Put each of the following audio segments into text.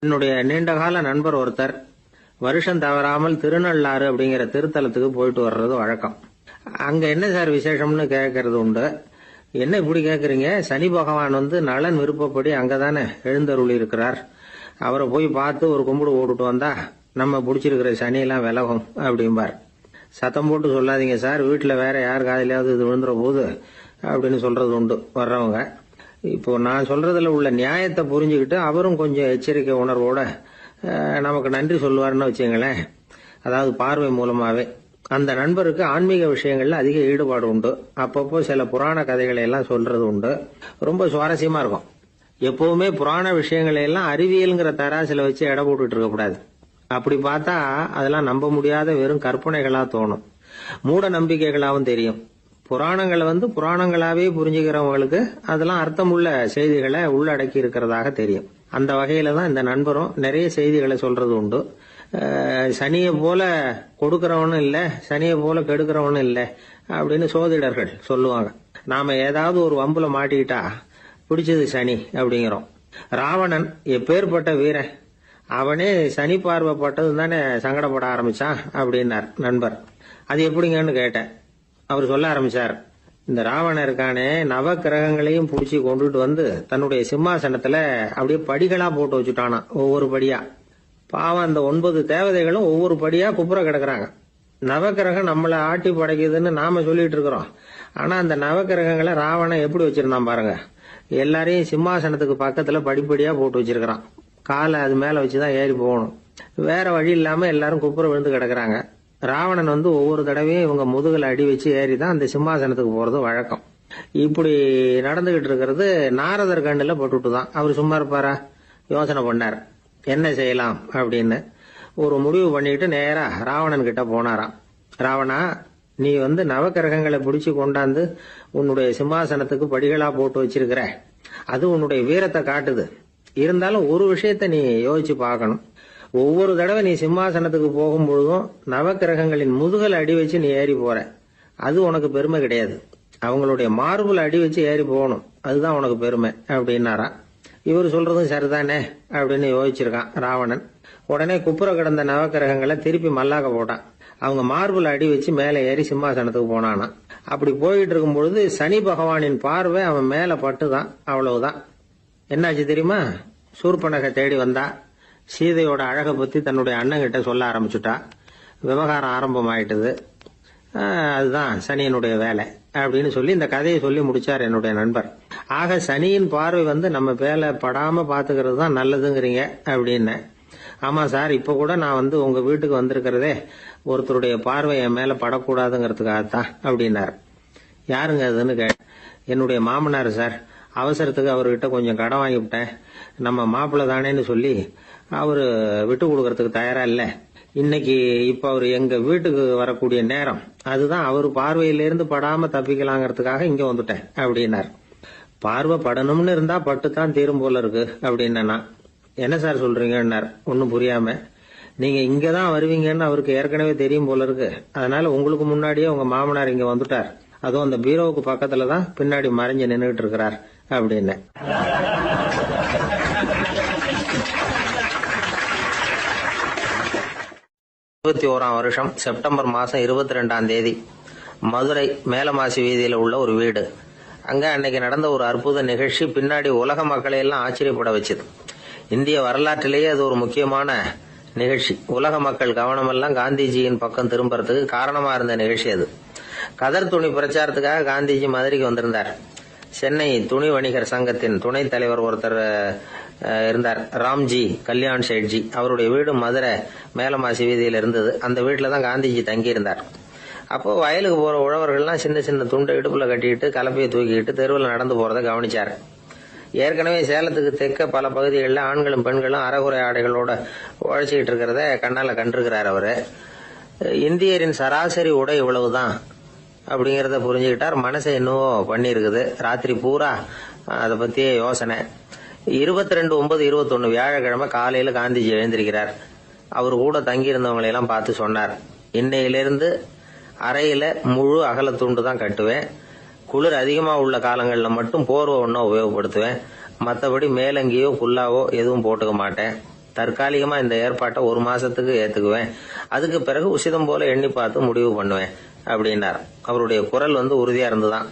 என்னுடைய நீண்டகால நண்பர் ஒருத்தர் வருஷம் தவறாமல் திருநள்ளாறு அப்படிங்கிற திருத்தலத்துக்கு போயிட்டு வர்றது வழக்கம். அங்க என்ன சார் விசேஷம்னு கேட்கறது உண்டு. என்ன இப்படி கேட்கறீங்க? சனி பகவான் நலன் விருப்பப்படி அங்கதானே எழுந்தருளி இருக்கிறார். அவரை போய் பார்த்து ஒரு கும்பிடு ஓட்டுட்டு வந்தா நம்ம பிடிச்சிருக்கிற சனியெல்லாம் விலகும் அப்படிம்பார். சத்தம் போட்டு சொல்லாதீங்க சார், வீட்டில் வேற யார் காதிலாவது இது விழுந்துற போது அப்படின்னு சொல்றது உண்டு வர்றவங்க. இப்போ நான் சொல்றதுல உள்ள நியாயத்தை புரிஞ்சுக்கிட்டு அவரும் கொஞ்சம் எச்சரிக்கை உணர்வோட நமக்கு நன்றி சொல்லுவாருன்னு வச்சுங்களேன். அதாவது பார்வை மூலமாவே. அந்த நண்பருக்கு ஆன்மீக விஷயங்கள்ல அதிக ஈடுபாடு உண்டு. அப்பப்போ சில புராண கதைகளை எல்லாம் சொல்றது உண்டு. ரொம்ப சுவாரஸ்யமா இருக்கும். எப்பவுமே புராண விஷயங்களை எல்லாம் அறிவியல்ங்கிற தராசில வச்சு எடை போட்டுட்டு இருக்க கூடாது. அப்படி பார்த்தா அதெல்லாம் நம்ப முடியாத வெறும் கற்பனைகளா தோணும், மூட நம்பிக்கைகளாவும் தெரியும். புராணங்களை புராணங்களாவே புரிஞ்சுக்கிறவங்களுக்கு அதெல்லாம் அர்த்தமுள்ள செய்திகளை உள்ளடக்கி இருக்கிறதாக தெரியும். அந்த வகையில தான் இந்த நண்பரும் நிறைய செய்திகளை சொல்றது உண்டு. சனியை போல கொடுக்கறவனும் இல்ல, சனியை போல கெடுக்கிறவனும் இல்ல அப்படின்னு சோதிடர்கள் சொல்லுவாங்க. நாம ஏதாவது ஒரு வம்புல மாட்டிக்கிட்டா பிடிச்சது சனி அப்படிங்கிறோம். ராவணன் எப்பேற்பட்ட வீரன், அவனே சனி பார்வைப்பட்டது தானே சங்கடப்பட ஆரம்பிச்சான் அப்படின்னார் நண்பர். அது எப்படிங்கன்னு கேட்டேன். அவர் சொல்ல ஆரம்பிச்சார், இந்த ராவணன் இருக்கானே நவ கிரகங்களையும் புடிச்சு கொண்டுட்டு தன்னுடைய சிம்மாசனத்துல அப்படியே படிகளா போட்டு வச்சுட்டானா, ஒவ்வொரு படியா. பாவம் அந்த 9 தேவதைகளும் ஒவ்வொரு படியா குப்புற கிடக்குறாங்க. நவக்கிரகம் நம்மளை ஆட்டி படைக்குதுன்னு நாம சொல்லிட்டு இருக்கிறோம். ஆனா அந்த நவக்கிரகங்களை ராவணன் எப்படி வச்சிருந்தான் பாருங்க. எல்லாரையும் சிம்மாசனத்துக்கு பக்கத்துல படிப்படியா போட்டு வச்சிருக்கிறான். காலை அது மேல வச்சுதான் ஏறி போகணும். வேற வழி இல்லாம எல்லாரும் குப்புற விழுந்து கிடக்குறாங்க. ராவணன் ஒவ்வொரு தடவையும் இவங்க முதுகுல அடி வச்சு ஏறிதான் அந்த சிம்மாசனத்துக்கு போறது வழக்கம். இப்படி நடந்துகிட்டு இருக்கிறது நாரதர் கண்ணுல போட்டுட்டுதான். அவர் சும்மா இருப்பாரா? யோசனை பண்ணார் என்ன செய்யலாம் அப்படின்னு. ஒரு முடிவு பண்ணிட்டு நேரா ராவணன் கிட்ட போனாராம். ராவணா, நீ நவக்கிரகங்களை பிடிச்சு கொண்டாந்து உன்னுடைய சிம்மாசனத்துக்கு படிகளா போட்டு வச்சிருக்கிற, அது உன்னுடைய வீரத்தை காட்டுது. இருந்தாலும் ஒரு விஷயத்த நீ யோசிச்சு பார்க்கணும். ஒவ்வொரு தடவை நீ சிம்மாசனத்துக்கு போகும்பொழுதும் நவக்கிரகங்களின் முதுகல் அடி வச்சு நீ ஏறி போற. அது உனக்கு பெருமை கிடையாது. அவங்களுடைய மார்புல அடி வச்சு ஏறி போகணும், அதுதான் உனக்கு பெருமை அப்படின்னாரா. இவர் சொல்றதும் சரிதானே அப்படின்னு யோசிச்சிருக்கான் ராவணன். உடனே குப்புற கிடந்த நவக்கிரகங்களை திருப்பி மல்லாக்க போட்டான். அவங்க மார்புல அடி வச்சு மேல ஏறி சிம்மாசனத்துக்கு போனானா. அப்படி போயிட்டு இருக்கும் பொழுது சனி பகவானின் பார்வை அவன் மேல பட்டுதான். அவ்வளவுதான். என்னாச்சு தெரியுமா? சூர்பனகை தேடி வந்தா. சீதையோட அழகை பத்தி தன்னுடைய அண்ணன் கிட்ட சொல்ல ஆரம்பிச்சுட்டா. விவகாரம் ஆரம்பம் ஆயிட்டது. அதுதான் சனியனுடைய வேலை அப்படின்னு சொல்லி இந்த கதையை சொல்லி முடிச்சார் என்னுடைய நண்பர். ஆக சனியின் பார்வை நம்ம பேல படாம பாத்துக்கிறது தான் நல்லதுங்கிறீங்க அப்படின்னு. ஆமா சார், இப்ப கூட நான் உங்க வீட்டுக்கு வந்திருக்கிறதே ஒருத்தருடைய பார்வை என் மேல படக்கூடாதுங்கிறதுக்காகத்தான் அப்படின்னாரு. யாருங்க அதுன்னு கேட்ட. என்னுடைய மாமனார் சார். அவசரத்துக்கு அவர்கிட்ட கொஞ்சம் கடன் வாங்கிவிட்டேன். நம்ம மாப்பிள்ளை தானேன்னு சொல்லி அவரு விட்டு கொடுக்கறதுக்கு தயாரா இல்ல. இன்னைக்கு இப்ப அவரு எங்க வீட்டுக்கு வரக்கூடிய நேரம், அதுதான் அவர் பார்வையிலிருந்து படாம தப்பிக்கலாங்கிறதுக்காக இங்க வந்துட்டேன் அப்படின்னார். பார்வை படணும்னு இருந்தா பட்டுத்தான் தீரும் போல இருக்கு அப்படின்னா. என்ன சார் சொல்றீங்கன்னார் ஒன்னும் புரியாம. நீங்க இங்கதான் வருவீங்கன்னு அவருக்கு ஏற்கனவே தெரியும் போல இருக்கு. அதனால உங்களுக்கு முன்னாடியே உங்க மாமனார் இங்க வந்துட்டார். அதுவும் அந்த பீரோவுக்கு பக்கத்துலதான் பின்னாடி மறைஞ்சு நின்றுட்டு இருக்கிறார் அப்படின்னு. 21ஆம் வருஷம் செப்டம்பர் மாசம் 22ஆம் தேதி மதுரை மேலமாசி வீதியில உள்ள ஒரு வீடு. அங்க அன்னைக்கு நடந்த ஒரு அற்புத நிகழ்ச்சி பின்னாடி உலக மக்களை எல்லாம் ஆச்சரியப்பட வச்சது. இந்திய வரலாற்றிலேயே அது ஒரு முக்கியமான நிகழ்ச்சி. உலக மக்கள் கவனமெல்லாம் காந்திஜியின் பக்கம் திரும்புறதுக்கு காரணமா இருந்த நிகழ்ச்சி அது. கதர் துணி பிரச்சாரத்துக்காக காந்திஜி மதுரைக்கு வந்திருந்தார். சென்னை துணி வணிகர் சங்கத்தின் துணைத் தலைவர் ஒருத்தர் இருந்தார், ராம்ஜி கல்யாண் ஷேட்ஜி. அவருடைய வீடு மதுரை மேலமாசி வீதியில இருந்தது. அந்த வீட்டுல தான் காந்திஜி தங்கி இருந்தார். அப்போ வயலுக்கு போற உழவர்கள்லாம் சின்ன சின்ன துண்டை இடுப்புல கட்டிக்கிட்டு கலப்பையை தூக்கிட்டு தெருவில் நடந்து போறதை கவனிச்சார். ஏற்கனவே சேலத்துக்கு தெற்க பல பகுதிகளில் ஆண்களும் பெண்களும் அரைகுறை ஆடைகளோட உழைச்சிக்கிட்டு இருக்கிறத கண்ணால கண்டிருக்கிறார் அவரு. இந்தியரின் சராசரி உடை இவ்வளவுதான் அப்படிங்கறத புரிஞ்சுக்கிட்டார். மனசை என்னவோ பண்ணி இருக்குது. ராத்திரி பூரா அதை பத்தியே யோசனை. 22/9/21 வியாழக்கிழமை காலையில காந்திஜி எழுந்திருக்கிறார். அவர் கூட தங்கி இருந்தவங்களை எல்லாம் பார்த்து சொன்னார், இன்னையிலிருந்து அறையில முழு அகல துண்டு தான் கட்டுவேன். குளிர் அதிகமா உள்ள காலங்கள்ல மட்டும் போர்வை ஒன்னும் உபயோகப்படுத்துவேன். மற்றபடி மேலங்கியோ குல்லாவோ எதுவும் போட்டுக்க மாட்டேன். தற்காலிகமா இந்த ஏற்பாட்டை 1 மாசத்துக்கு ஏத்துக்குவேன். அதுக்கு பிறகு உசிதம் போல எண்ணி பார்த்து முடிவு பண்ணுவேன் அப்படின்னார். அவருடைய குரல் உறுதியா இருந்துதான்.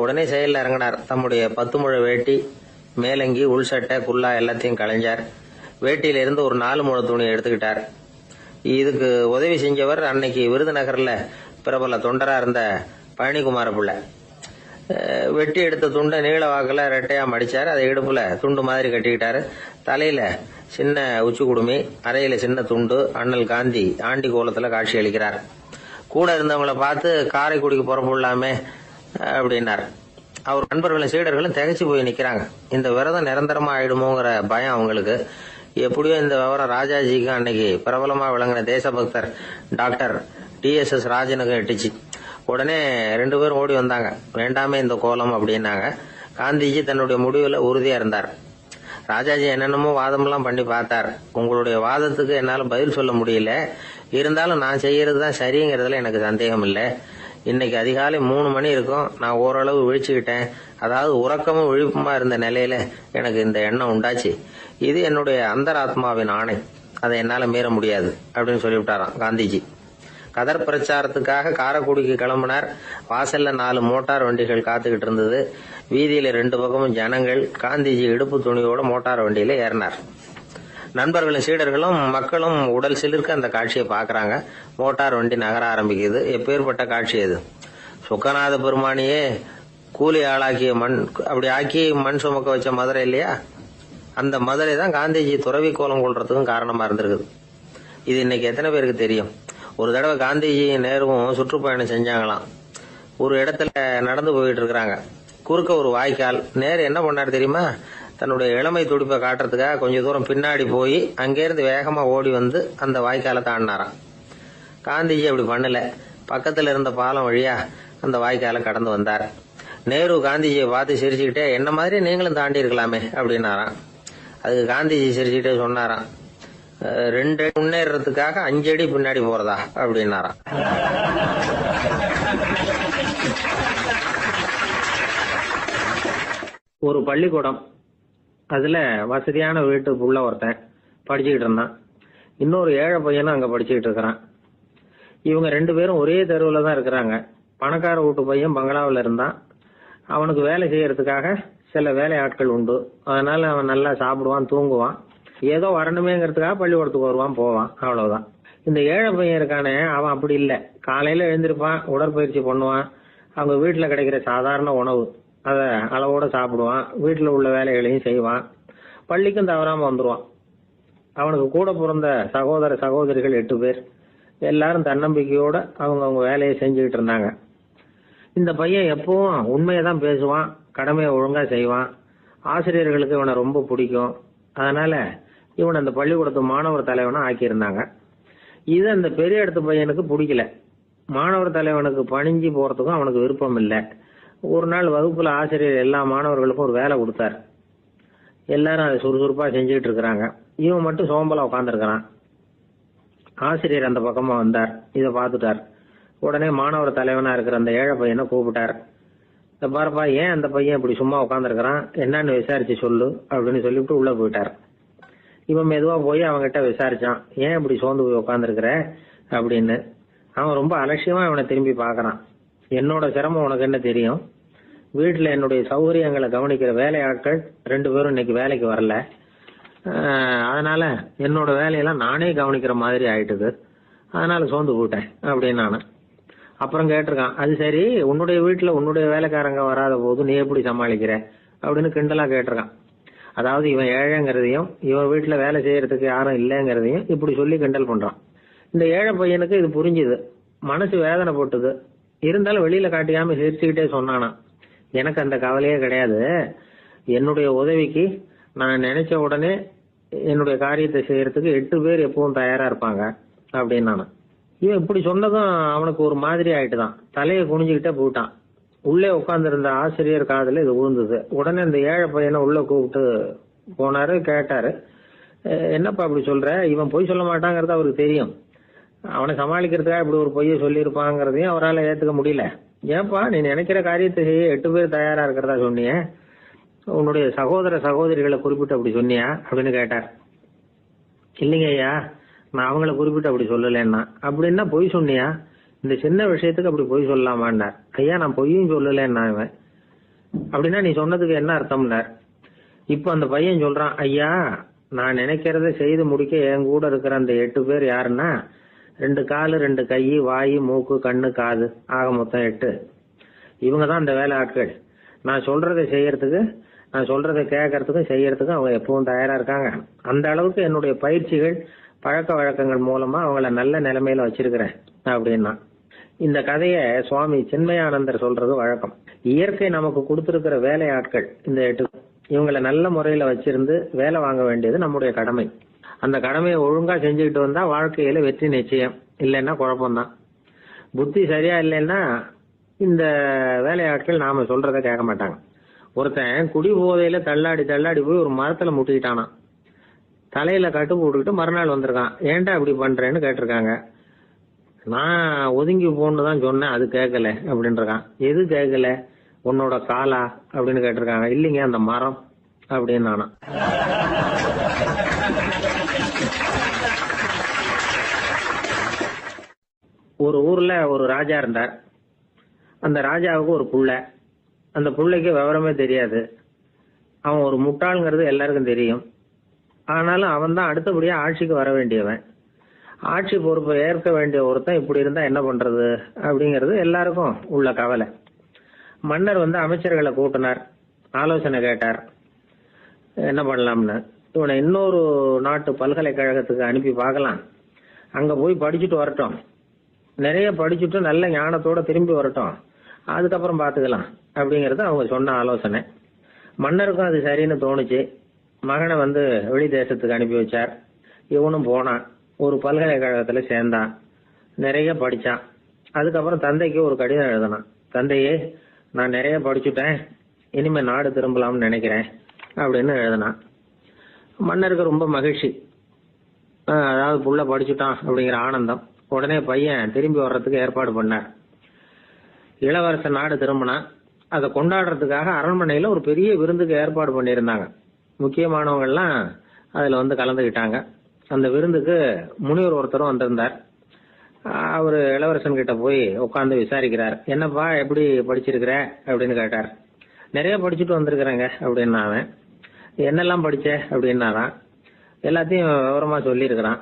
உடனே செயல்ல இறங்கினார். தம்முடைய 10 முழ வேட்டி, மேலங்கி, உள் சட்டை, குல்லா எல்லாத்தையும் களைஞ்சார். வேட்டியில இருந்து ஒரு 4 முழ துணியை எடுத்துக்கிட்டார். இதுக்கு உதவி செஞ்சவர் அன்னைக்கு விருதுநகர்ல பிரபல தொண்டரா இருந்த பழனிக்குமார பிள்ளை. வெட்டி எடுத்த துண்டை நீள வாக்குல ரெட்டையா மடிச்சாரு. அதை இடுப்புல துண்டு மாதிரி கட்டிக்கிட்டாரு. தலையில சின்ன உச்சி குடுமி, அறையில சின்ன துண்டு. அண்ணல் காந்தி ஆண்டி கோலத்துல காட்சி அளிக்கிறார். கூட இருந்தவங்களை பார்த்து காரைக்குடிக்கு புறப்படலாமே அப்படின்னார். அவர் நண்பர்களும் சீடர்களும் திகைச்சு போய் நிக்கிறாங்க. இந்த விரதம் நிரந்தரமா ஆயிடுமோங்கிற பயம் அவங்களுக்கு. எப்படியோ இந்த விவரம் ராஜாஜிக்கு அன்னைக்கு பிரபலமா விளங்கின தேசபக்தர் டாக்டர் TSS ராஜனுக்கு எட்டுச்சு. உடனே 2 பேரும் ஓடி வந்தாங்க. வேண்டாமே இந்த கோலம் அப்படின்னாங்க. காந்திஜி தன்னுடைய முடிவுல உறுதியா இருந்தார். ராஜாஜி என்னென்னமோ வாதமெல்லாம் பண்ணி பார்த்தார். உங்களுடைய வாதத்துக்கு என்னால பதில் சொல்ல முடியல, இருந்தாலும் நான் செய்யறதுதான் சரிங்கிறதுல எனக்கு சந்தேகம் இல்லை. இன்னைக்கு அதிகாலை 3 மணி இருக்கும். நான் ஓரளவு விழிச்சுக்கிட்டேன். அதாவது உறக்கமும் விழிப்புமா இருந்த நிலையில எனக்கு இந்த எண்ணம் உண்டாச்சு. இது என்னுடைய அந்தராத்மாவின் ஆணை, அதை என்னால மீற முடியாது அப்படின்னு சொல்லிவிட்டாராம் காந்திஜி. கதர் பிரச்சாரத்துக்காக காரைக்குடிக்கு கிளம்பினார். வாசல்ல 4 மோட்டார் வண்டிகள் காத்துக்கிட்டு இருந்தது. வீதியில 2 பக்கமும் ஜனங்கள். காந்திஜி இடுப்பு துணியோட மோட்டார் வண்டியில ஏறினார். நண்பர்களும் சீடர்களும் மக்களும் உடல் சிலிர்க்க அந்த காட்சியை பாக்குறாங்க. மோட்டார் வண்டி நகர ஆரம்பிக்குது. எப்பேற்பட்ட காட்சி அது! சுக்கநாத பெருமானியே கூலி ஆளாக்கிய மண், அப்படி ஆக்கி மண் சுமக்க வச்ச மதுரை இல்லையா, அந்த மதுரை தான் காந்திஜி துறவி கோலம் கொள்றதுக்கும் காரணமா இருந்திருக்குது. இது இன்னைக்கு எத்தனை பேருக்கு தெரியும்? ஒரு தடவை காந்திஜி நேருவும் சுற்றுப்பயணம் செஞ்சாங்களாம். ஒரு இடத்துல நடந்து போயிட்டு இருக்கிறாங்க. குறுக்க ஒரு வாய்க்கால். நேரு என்ன பண்ணாரு தெரியுமா? தன்னுடைய இளமை துடிப்பை காட்டுறதுக்காக கொஞ்ச தூரம் பின்னாடி போய் அங்கேருந்து வேகமா ஓடி வந்து அந்த வாய்க்காலை தாண்டினாராம். காந்திஜி அப்படி பண்ணல. பக்கத்துல இருந்த பாலம் வழியா அந்த வாய்க்காலை கடந்து வந்தார். நேரு காந்திஜியை பார்த்து சிரிச்சுக்கிட்டே, என்ன மாதிரி நீங்களும் தாண்டி இருக்கலாமே அப்படின்னாராம். அதுக்கு காந்திஜி சிரிச்சுக்கிட்டே சொன்னாராம், 2 அடி முன்னேறதுக்காக 5 அடி பின்னாடி போறதா அப்படின்னாராம். ஒரு பள்ளிக்கூடம். அதுல வசதியான வீட்டுக்குள்ள ஒருத்தன் படிச்சுக்கிட்டு இருந்தான். இன்னொரு ஏழை பையனும் அங்க படிச்சுக்கிட்டு இருக்கிறான். இவங்க 2 பேரும் ஒரே தெருவுல தான் இருக்கிறாங்க. பணக்கார வீட்டு பையன் பங்களாவில் இருந்தான். அவனுக்கு வேலை செய்யறதுக்காக சில வேலை ஆட்கள் உண்டு. அதனால அவன் நல்லா சாப்பிடுவான், தூங்குவான். ஏதோ வரணுமேங்கிறதுக்காக பள்ளிக்கூடத்துக்கு வருவான், போவான், அவ்வளவுதான். இந்த ஏழை பையன் இருக்கானே, அவன் அப்படி இல்லை. காலையில எழுந்திருப்பான், உடற்பயிற்சி பண்ணுவான். அவங்க வீட்டுல கிடைக்கிற சாதாரண உணவு அத அளவோட சாப்பிடுவான். வீட்டுல உள்ள வேலைகளையும் செய்வான். பள்ளிக்கும் தவறாம வந்துருவான். அவனுக்கு கூட பிறந்த சகோதர சகோதரிகள் 8 பேர். எல்லாரும் தன்னம்பிக்கையோட அவங்க வேலையை செஞ்சுக்கிட்டு இருந்தாங்க. இந்த பையன் எப்பவும் உண்மையதான் பேசுவான், கடமையை ஒழுங்கா செய்வான். ஆசிரியர்களுக்கு இவனை ரொம்ப பிடிக்கும். அதனால இவன் அந்த பள்ளிக்கூடத்து மாணவர் தலைவனா ஆக்கியிருந்தாங்க. இது அந்த பெரிய இடத்து பையனுக்கு பிடிக்கல. மாணவர் தலைவனுக்கு பணிஞ்சு போறதுக்கும் அவனுக்கு விருப்பம் இல்லை. ஒரு நாள் வகுப்புல ஆசிரியர் எல்லா மாணவர்களுக்கும் ஒரு வேலை கொடுத்தார். எல்லாரும் அதை சுறுசுறுப்பா செஞ்சுக்கிட்டு இருக்கிறாங்க. இவன் மட்டும் சோம்பலா உட்காந்துருக்கிறான். ஆசிரியர் அந்த பக்கமா வந்தார். இதை பார்த்துட்டார். உடனே மாணவர் தலைவனா இருக்கிற அந்த ஏழை பையனை கூப்பிட்டார். இந்த பாருப்பா, ஏன் அந்த பையன் இப்படி சும்மா உட்காந்துருக்கிறான், என்னன்னு விசாரிச்சு சொல்லு அப்படின்னு சொல்லிவிட்டு உள்ள போயிட்டார். இவன் மெதுவா போய் அவன்கிட்ட விசாரிச்சான், ஏன் இப்படி சோர்ந்து போய் உட்காந்துருக்கிற அப்படின்னு. அவன் ரொம்ப அலட்சியமா இவனை திரும்பி பாக்குறான். என்னோட சிரமம் உனக்கு என்ன தெரியும்? வீட்டுல என்னுடைய சௌகரியங்களை கவனிக்கிற வேலையாட்கள் 2 பேரும் இன்னைக்கு வேலைக்கு வரல. அதனால என்னோட வேலையெல்லாம் நானே கவனிக்கிற மாதிரி ஆயிட்டுது. அதனால சோர்ந்து போயிட்டேன் அப்படின்னு நானு. அப்புறம் கேட்டிருக்கான், அது சரி, உன்னுடைய வீட்டுல உன்னுடைய வேலைக்காரங்க வராத போது நீ எப்படி சமாளிக்கிற அப்படின்னு கிண்டலா கேட்டிருக்கான். அதாவது இவன் ஏழைங்கிறதையும் இவன் வீட்டுல வேலை செய்யறதுக்கு யாரும் இல்லைங்கிறதையும் இப்படி சொல்லி கிண்டல் பண்றான். இந்த ஏழை பையனுக்கு இது புரிஞ்சுது. மனசு வேதனை போட்டுது. இருந்தாலும் வெளியில காட்டியாம சிரிச்சுக்கிட்டே சொன்னானா, எனக்கு அந்த கவலையே கிடையாது. என்னுடைய உதவிக்கு நான் நினைச்ச உடனே என்னுடைய காரியத்தை செய்யறதுக்கு 8 பேர் எப்பவும் தயாரா இருப்பாங்க அப்படின்னு நானு. இவன் இப்படி சொன்னதும் அவனுக்கு ஒரு மாதிரி ஆயிட்டுதான். தலையை குனிஞ்சுக்கிட்டே போயிட்டான். உள்ளே உட்கார்ந்து இருந்த ஆசிரியர் காதுல இது விழுந்தது. உடனே இந்த ஏழை பையனை உள்ள கூப்பிட்டு போனாரு. கேட்டாரு, என்னப்பா இப்படி சொல்ற? இவன் பொய் சொல்ல மாட்டாங்கிறது அவருக்கு தெரியும். அவனை சமாளிக்கிறதுக்காக இப்படி ஒரு பொய்யை சொல்லியிருப்பாங்கிறதையும் அவரால் ஏத்துக்க முடியல. ஏன்பா, நீ நினைக்கிற காரியத்தை செய்ய 8 பேர் தயாரா இருக்கிறதா சொன்னிய, உன்னுடைய சகோதர சகோதரிகளை குறிப்பிட்டு அப்படி சொன்னியா அப்படின்னு கேட்டார். இல்லைங்க ஐயா, நான் அவங்கள குறிப்பிட்டு அப்படி சொல்லலைன்னா. அப்படின்னா பொய் சொன்னியா? இந்த சின்ன விஷயத்துக்கு அப்படி பொய் சொல்லலாமான்னார். ஐயா, நான் பொய்யும் சொல்லலைன்னா. இவன் அப்படின்னா நீ சொன்னதுக்கு என்ன அர்த்தம்னார். இப்ப அந்த பையன் சொல்றான், ஐயா நான் நினைக்கிறத செய்து முடிக்க என் கூட இருக்கிற அந்த 8 பேர் யாருன்னா 2 காலு 2 கை வாய் மூக்கு கண்ணு காது ஆக மொத்தம் 8. இவங்க தான் அந்த வேலை ஆட்கள். நான் சொல்றதை செய்யறதுக்கு, நான் சொல்றதை கேட்கறதுக்கும் செய்யறதுக்கும் அவங்க எப்பவும் தயாரா இருக்காங்க. அந்த அளவுக்கு என்னுடைய பயிற்சிகள் பழக்க வழக்கங்கள் மூலமா அவங்கள நல்ல நிலைமையில வச்சிருக்கிறேன் அப்படின்னா. இந்த கதைய சுவாமி சின்மயானந்தர் சொல்றது வழக்கம். இயற்கை நமக்கு கொடுத்திருக்கிற வேலை ஆட்கள் இந்த 8. இவங்களை நல்ல முறையில வச்சிருந்து வேலை வாங்க வேண்டியது நம்முடைய கடமை. அந்த கடமையை ஒழுங்கா செஞ்சுக்கிட்டு வந்தா வாழ்க்கையில வெற்றி நிச்சயம். இல்லைன்னா குழப்பம்தான். புத்தி சரியா இல்லைன்னா இந்த வேலையாட்கள் நாம சொல்றத கேட்க மாட்டாங்க. ஒருத்தன் குடி போதையில தள்ளாடி தள்ளாடி போய் ஒரு மரத்துல முட்டிக்கிட்டானா. தலையில கட்டு போட்டுக்கிட்டு மறுநாள் வந்திருக்கான். ஏன்டா இப்படி பண்றேன்னு கேட்டிருக்காங்க. நான் ஒதுங்கி போன்னு தான் சொன்னேன், அது கேட்கல அப்படின்றான். எது கேட்கல? உன்னோட காலா அப்படின்னு கேட்டிருக்காங்க. இல்லைங்க, அந்த மரம் அப்படின்னு நானா. ஒரு ஊர்ல ஒரு ராஜா இருந்தார். அந்த ராஜாவுக்கு ஒரு புள்ள. அந்த புள்ளைக்கு விவரமே தெரியாது. அவன் ஒரு முட்டாள்ங்கிறது எல்லாருக்கும் தெரியும். ஆனாலும் அவன் தான் அடுத்தபடியா ஆட்சிக்கு வர வேண்டியவன். ஆட்சி பொறுப்பை ஏற்க வேண்டிய ஒருத்தன் இப்படி இருந்தா என்ன பண்றது அப்படிங்கிறது எல்லாருக்கும் உள்ள கவலை. மன்னர் அமைச்சர்களை கூட்டினார், ஆலோசனை கேட்டார் என்ன பண்ணலாம்னு. இவனை இன்னொரு நாட்டு பல்கலைக்கழகத்துக்கு அனுப்பி பார்க்கலாம். அங்க போய் படிச்சுட்டு வரட்டும், நிறைய படிச்சுட்டு நல்ல ஞானத்தோட திரும்பி வரட்டும், அதுக்கப்புறம் பாத்துக்கலாம் அப்படிங்கறது அவங்க சொன்ன ஆலோசனை. மன்னருக்கும் அது சரின்னு தோணுச்சு. மகனை வெளி தேசத்துக்கு அனுப்பி வச்சார். இவனும் போனான். ஒரு பல்கலைக்கழகத்துல சேர்ந்தான். நிறைய படிச்சான். அதுக்கப்புறம் தந்தைக்கு ஒரு கடிதம் எழுதினான். தந்தையே, நான் நிறைய படிச்சுட்டேன், இனிமே நாடு திரும்பலாம்னு நினைக்கிறேன் அப்படின்னு எழுதினான். மன்னருக்கு ரொம்ப மகிழ்ச்சி. அதாவது புள்ள படிச்சுட்டான் அப்படிங்கிற ஆனந்தம். உடனே பையன் திரும்பி வர்றதுக்கு ஏற்பாடு பண்ணார். இளவரசன் நாடு திரும்பினா. அதை கொண்டாடுறதுக்காக அரண்மனையில ஒரு பெரிய விருந்துக்கு ஏற்பாடு பண்ணியிருந்தாங்க. முக்கியமானவங்க எல்லாம் அதுல கலந்துகிட்டாங்க. அந்த விருந்துக்கு முனிவர் ஒருத்தரும் வந்திருந்தார். அவரு இளவரசன் கிட்ட போய் உட்காந்து விசாரிக்கிறார். என்னப்பா, எப்படி படிச்சிருக்கிற அப்படின்னு கேட்டார். நிறைய படிச்சுட்டு வந்திருக்கிறேங்க அப்படின்னா. அவன் என்னெல்லாம் படிச்ச அப்படின்னாரான். எல்லாத்தையும் விவரமா சொல்லி இருக்கிறான்.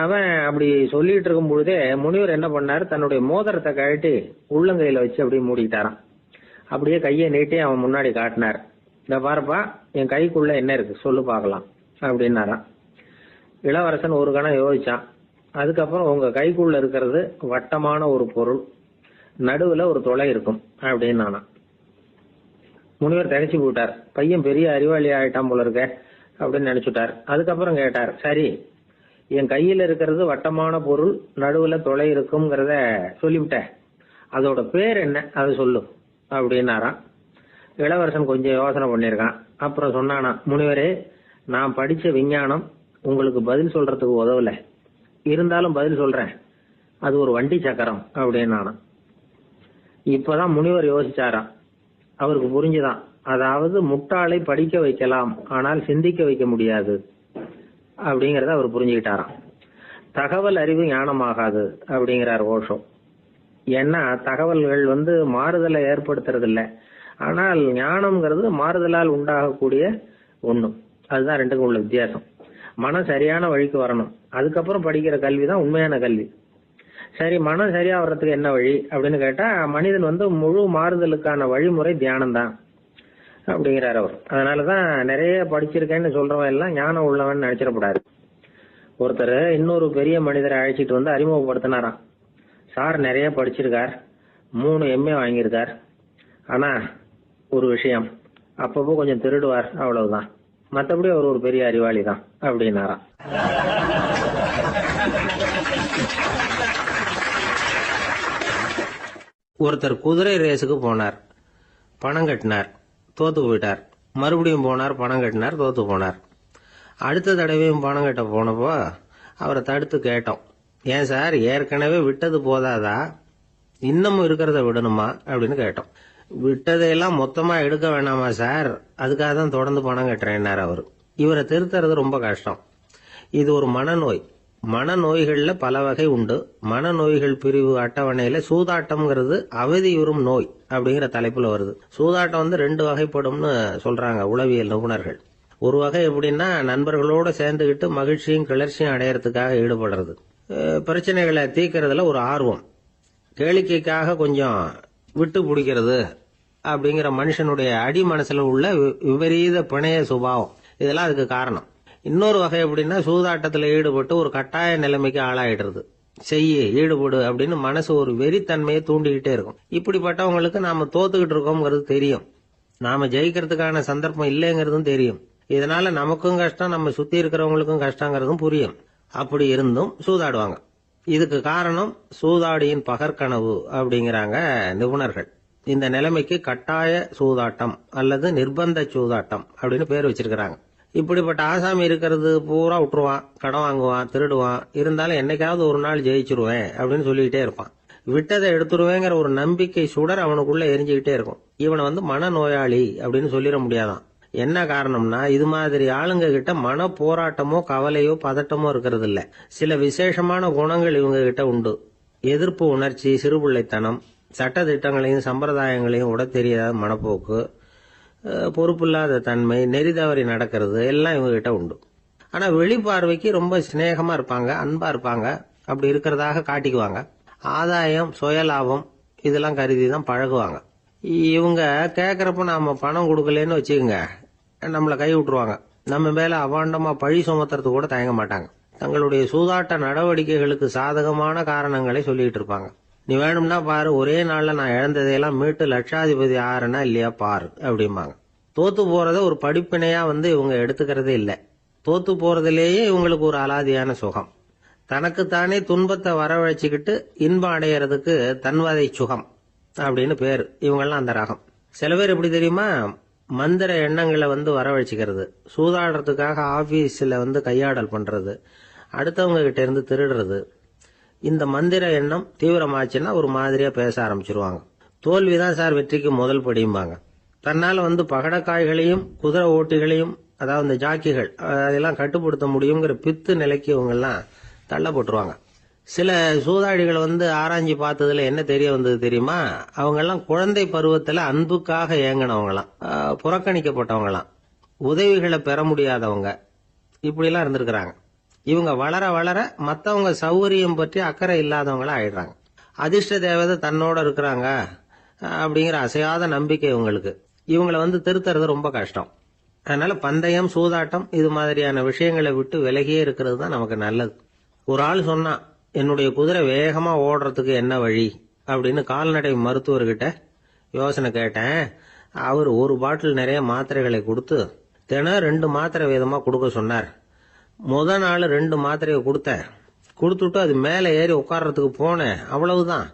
அவன் அப்படி சொல்லிட்டு இருக்கும் பொழுதே முனிவர் என்ன பண்ணாரு, தன்னுடைய மோதிரத்தை கழட்டி உள்ளங்கையில வச்சு அப்படியே மூடிட்டாரான். அப்படியே கையை நீட்டி அவன் முன்னாடி காட்டினார். இந்த பாருப்பா, என் கைக்குள்ள என்ன இருக்கு சொல்லு பார்க்கலாம் அப்படின்னாரான். இளவரசன் ஒரு கணம் யோசிச்சான். அதுக்கப்புறம் உங்க கைக்குள்ள இருக்கிறது வட்டமான ஒரு பொருள், நடுவுல ஒரு துளை இருக்கும் அப்படின்னு நானா. முனிவர் திகைச்சு போட்டார். பையன் பெரிய அறிவாளி ஆயிட்டான் போல இருக்க அப்படின்னு நினைச்சுட்டார். அதுக்கப்புறம் கேட்டார், சரி, என் கையில இருக்கிறது வட்டமான பொருள், நடுவுல துளை இருக்கும்ங்கிறத சொல்லிவிட்ட, அதோட பேர் என்ன, அது சொல்லு அப்படின்னாராம். இளவரசன் கொஞ்சம் யோசனை பண்ணிருக்கான். அப்புறம் சொன்னானா, முனிவரே, நான் படிச்ச விஞ்ஞானம் உங்களுக்கு பதில் சொல்றதுக்கு உதவல, இருந்தாலும் பதில் சொல்றேன், அது ஒரு வண்டி சக்கரம் அப்படின்னானா. இப்பதான் முனிவர் யோசிச்சாராம். அவருக்கு புரிஞ்சுதான். அதாவது முட்டாளை படிக்க வைக்கலாம், ஆனால் சிந்திக்க வைக்க முடியாது அப்படிங்கறத அவர் புரிஞ்சுக்கிட்டாராம். தகவல் அறிவு ஞானமாகாது அப்படிங்கிறார் ஓஷோ. ஏன்னா தகவல்கள் மாறுதலை ஏற்படுத்துறது இல்ல, ஆனால் ஞானம்ங்கிறது மாறுதலால் உண்டாகக்கூடிய ஒண்ணு. அதுதான் ரெண்டுக்கும் உள்ள வித்தியாசம். மனம் சரியான வழிக்கு வரணும், அதுக்கப்புறம் படிக்கிற கல்விதான் உண்மையான கல்வி. சரி, மனம் சரியா வர்றதுக்கு என்ன வழி அப்படின்னு கேட்டா, மனிதன் முழு மாறுதலுக்கான வழிமுறை தியானம் தான் அப்படிங்கிறார் அவர். அதனாலதான் நிறைய படிச்சிருக்கேன்னு சொல்றவன் எல்லாம் ஞானம் உள்ளவன் நினைச்சிடக்கூடாது. ஒருத்தர் இன்னொரு பெரிய மனிதரை அழைச்சிட்டு அறிமுகப்படுத்தினாராம். சார் நிறைய படிச்சிருக்கார், 3 MA வாங்கியிருக்கார், ஆனா ஒரு விஷயம், அப்பப்போ கொஞ்சம் திருடுவார், அவ்வளவுதான், மற்றபடி அவர் ஒரு பெரிய அறிவாளி தான் அப்படின்னாராம். ஒருத்தர் குதிரை ரேஸுக்கு போனார், பணம் கட்டினார், தோத்து போயிட்டார். மறுபடியும் போனார், பணம் கட்டினார், தோத்து போனார். அடுத்த தடவையும் பணம் கட்ட போனப்போ அவரை தடுத்து கேட்டோம், ஏன் சார், ஏற்கனவே விட்டது போதாதா, இன்னமும் இருக்கிறத விடணுமா அப்படின்னு கேட்டோம். விட்டதையெல்லாம் மொத்தமா எடுக்க வேணாமா சார், அதுக்காக தான் தொடர்ந்து பணம் கட்டுறேன்னார் அவரு. இவரை திருத்துறது ரொம்ப கஷ்டம். இது ஒரு மனநோய். மனநோய்கள்ல பல வகை உண்டு. மனநோய்கள் பிரிவு அட்டவணையில சூதாட்டம்ங்கிறது அவதியுறும் நோய் அப்படிங்கிற தலைப்புல வருது. சூதாட்டம் 2 வகைப்படும்னு சொல்றாங்க உளவியல் நிபுணர்கள். ஒரு வகை எப்படின்னா, நண்பர்களோட சேர்ந்துகிட்டு மகிழ்ச்சியும் கிளர்ச்சியும் அடையறதுக்காக ஈடுபடுறது. பிரச்சனைகளை தீர்க்கறதுல ஒரு ஆர்வம், கேளிக்கைக்காக கொஞ்சம் விட்டு பிடிக்கிறது அப்படிங்கிற மனுஷனுடைய அடி மனசுல உள்ள விபரீத பிணைய சுபாவம், இதெல்லாம் அதுக்கு காரணம். இன்னொரு வகை எப்படின்னா, சூதாட்டத்தில் ஈடுபட்டு ஒரு கட்டாய நிலைமைக்கு ஆளாயிடுறது. ஈடுபடு அப்படின்னு மனசு ஒரு வெறித்தன்மையை தூண்டிக்கிட்டே இருக்கும். இப்படிப்பட்டவங்களுக்கு நாம தோத்துக்கிட்டு இருக்கோம்ங்கிறது தெரியும், நாம ஜெயிக்கிறதுக்கான சந்தர்ப்பம் இல்லைங்கிறதும் தெரியும். இதனால நமக்கும் கஷ்டம், நம்ம சுத்தி இருக்கிறவங்களுக்கும் கஷ்டங்கிறதும் புரியும். அப்படி இருந்தும் சூதாடுவாங்க. இதுக்கு காரணம் சூதாடியின் பகற்கனவு அப்படிங்கிறாங்க நிபுணர்கள். இந்த நிலைமைக்கு கட்டாய சூதாட்டம் அல்லது நிர்பந்த சூதாட்டம் அப்படின்னு பேர் வச்சிருக்கிறாங்க. இப்படிப்பட்ட ஆசாமி இருக்கிறது பூரா விட்டுருவான், கடன் வாங்குவான், திருடுவான். இருந்தாலும் என்னைக்காவது ஒரு நாள் ஜெயிச்சிருவேன் அப்படின்னு சொல்லிக்கிட்டே இருப்பான். விட்டதை எடுத்துருவேங்கிற ஒரு நம்பிக்கை சுடர் அவனுக்குள்ள எரிஞ்சுக்கிட்டே இருக்கும். இவனை மனநோயாளி அப்படின்னு சொல்லிட முடியாதான். என்ன காரணம்னா, இது மாதிரி ஆளுங்க கிட்ட மன போராட்டமோ கவலையோ பதட்டமோ இருக்கிறது இல்ல. சில விசேஷமான குணங்கள் இவங்க கிட்ட உண்டு. எதிர்ப்பு உணர்ச்சி, சிறுபிள்ளைத்தனம், சட்ட திட்டங்களையும் சம்பிரதாயங்களையும் உட தெரியாத மனப்போக்கு, பொறுப்பில்லாத தன்மை, நெறி தவறி நடக்கிறது எல்லாம் இவங்க கிட்ட உண்டு. ஆனா வெளிப்பார்வைக்கு ரொம்ப சிநேகமா இருப்பாங்க, அன்பா இருப்பாங்க. அப்படி இருக்கிறதாக காட்டிக்குவாங்க. ஆதாயம், சுயலாபம் இதெல்லாம் கருதி தான் பழகுவாங்க. இவங்க கேட்கறப்ப நாம பணம் கொடுக்கலன்னு வச்சுக்கோங்க, நம்மளை கை விட்டுருவாங்க. நம்ம மேல அபாண்டமா பழி சுமத்துறது கூட தயங்க மாட்டாங்க. தங்களுடைய சூதாட்ட நடவடிக்கைகளுக்கு சாதகமான காரணங்களை சொல்லிட்டு இருப்பாங்க. நீ வேணும்னா பாரு, ஒரே நாள்ல நான் இழந்ததையெல்லாம் மீட்டு லட்சாதிபதி ஆறனா இல்லையா பாரு அப்படிம்பாங்க. தோத்து போறத ஒரு படிப்பினையா இவங்க எடுத்துக்கிறதே இல்லை. தோத்து போறதுலேயே இவங்களுக்கு ஒரு அலாதியான சுகம். தனக்குத்தானே துன்பத்தை வரவழைச்சுக்கிட்டு இன்பம் அடையறதுக்கு தன்வதை சுகம் அப்படின்னு பேரு. இவங்கெல்லாம் அந்த ரகம். சில பேர் எப்படி தெரியுமா, மந்திர எண்ணங்களை வரவழைச்சிக்கிறது, சூதாடுறதுக்காக ஆபீஸ்ல கையாடல் பண்றது, அடுத்தவங்க கிட்ட இருந்து திருடுறது. இந்த மந்திர எண்ணம் தீவிரமாச்சுன்னா ஒரு மாதிரியா பேச ஆரம்பிச்சிருவாங்க. தோல்விதான் சார் வெற்றிக்கு முதல் படியும்பாங்க. தன்னால பகடக்காய்களையும் குதிரை ஓட்டிகளையும், அதாவது இந்த ஜாக்கிகள், அதெல்லாம் கட்டுப்படுத்த முடியுங்கிற பித்து நிலைக்கு இவங்க எல்லாம் தள்ளப்பட்டுருவாங்க. சில சூதாடிகள் ஆராய்ச்சி பார்த்ததுல என்ன தெரிய வந்தது தெரியுமா, அவங்க எல்லாம் குழந்தை பருவத்துல அன்புக்காக ஏங்கினவங்களாம், புறக்கணிக்கப்பட்டவங்களாம், உதவிகளை பெற முடியாதவங்க, இப்படி எல்லாம் இருந்திருக்கிறாங்க. இவங்க வளர வளர மத்தவங்க சௌகரியம் பற்றி அக்கறை இல்லாதவங்களா ஆயிடுறாங்க. அதிர்ஷ்ட தேவதை தன்னோட இருக்கிறாங்க அப்படிங்கிற அசையாத நம்பிக்கை இவங்களுக்கு. இவங்களை திருத்துறது ரொம்ப கஷ்டம். அதனால பந்தயம், சூதாட்டம் இது மாதிரியான விஷயங்களை விட்டு விலகியே இருக்கிறது தான் நமக்கு நல்லது. ஒரு ஆள் சொன்னான், என்னுடைய குதிரை வேகமா ஓடுறதுக்கு என்ன வழி அப்படின்னு கால்நடை மருத்துவர்கிட்ட யோசனை கேட்டேன். அவர் ஒரு பாட்டில் நிறைய மாத்திரைகளை கொடுத்து தினம் 2 மாத்திரை வீதமா கொடுக்க சொன்னார். முத நாள் 2 மாத்திரையை கொடுத்துட்டு அது மேல ஏறி உட்கார்றதுக்கு போனேன். அவ்வளவுதான்.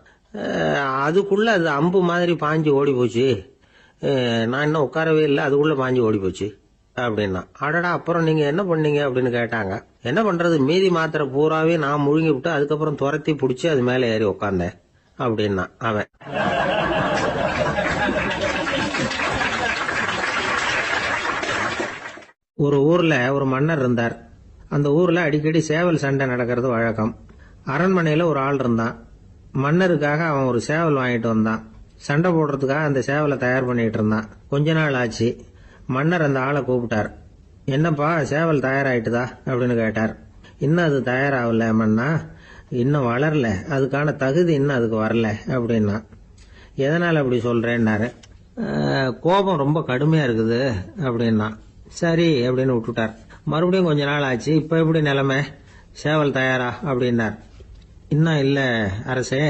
அதுக்குள்ள அது அம்பு மாதிரி பாஞ்சு ஓடி போச்சு. நான் இன்னும் உட்காரவே இல்லை, அதுக்குள்ள பாஞ்சு ஓடி போச்சு அப்படின்னா. அடடா, அப்புறம் நீங்க என்ன பண்ணீங்க அப்படின்னு கேட்டாங்க. என்ன பண்றது, மீதி மாத்திரை பூராவே நான் முழுங்கி விட்டு அதுக்கப்புறம் துரத்தி பிடிச்சி அது மேல ஏறி உட்கார்ந்தேன் அப்படின்னா அவன். ஒரு ஊர்ல ஒரு மன்னர் இருந்தார். அந்த ஊர்ல அடிக்கடி சேவல் சண்டை நடக்கிறது வழக்கம். அரண்மனையில ஒரு ஆள் இருந்தான். மன்னருக்காக அவன் ஒரு சேவல் வாங்கிட்டு வந்தான். சண்டை போடுறதுக்காக அந்த சேவலை தயார் பண்ணிட்டு இருந்தான். கொஞ்ச நாள் ஆச்சு. மன்னர் அந்த ஆளை கூப்பிட்டார். என்னப்பா, சேவல் தயாராயிட்டுதா அப்படின்னு கேட்டார். இன்னும் அது தயாராகல மன்னா, இன்னும் வளரல, அதுக்கான தகுதி இன்னும் அதுக்கு வரல அப்படின்னா. எதனால அப்படி சொல்றேன்னாரு. கோபம் ரொம்ப கடுமையா இருக்குது அப்படின்னா. சரி அப்படின்னு விட்டுட்டார். மறுபடியும் கொஞ்ச நாள் ஆச்சு. இப்ப எப்படி நிலைமை, சேவல் தயாரா அப்படின்னார். இன்னும் இல்ல அரசே,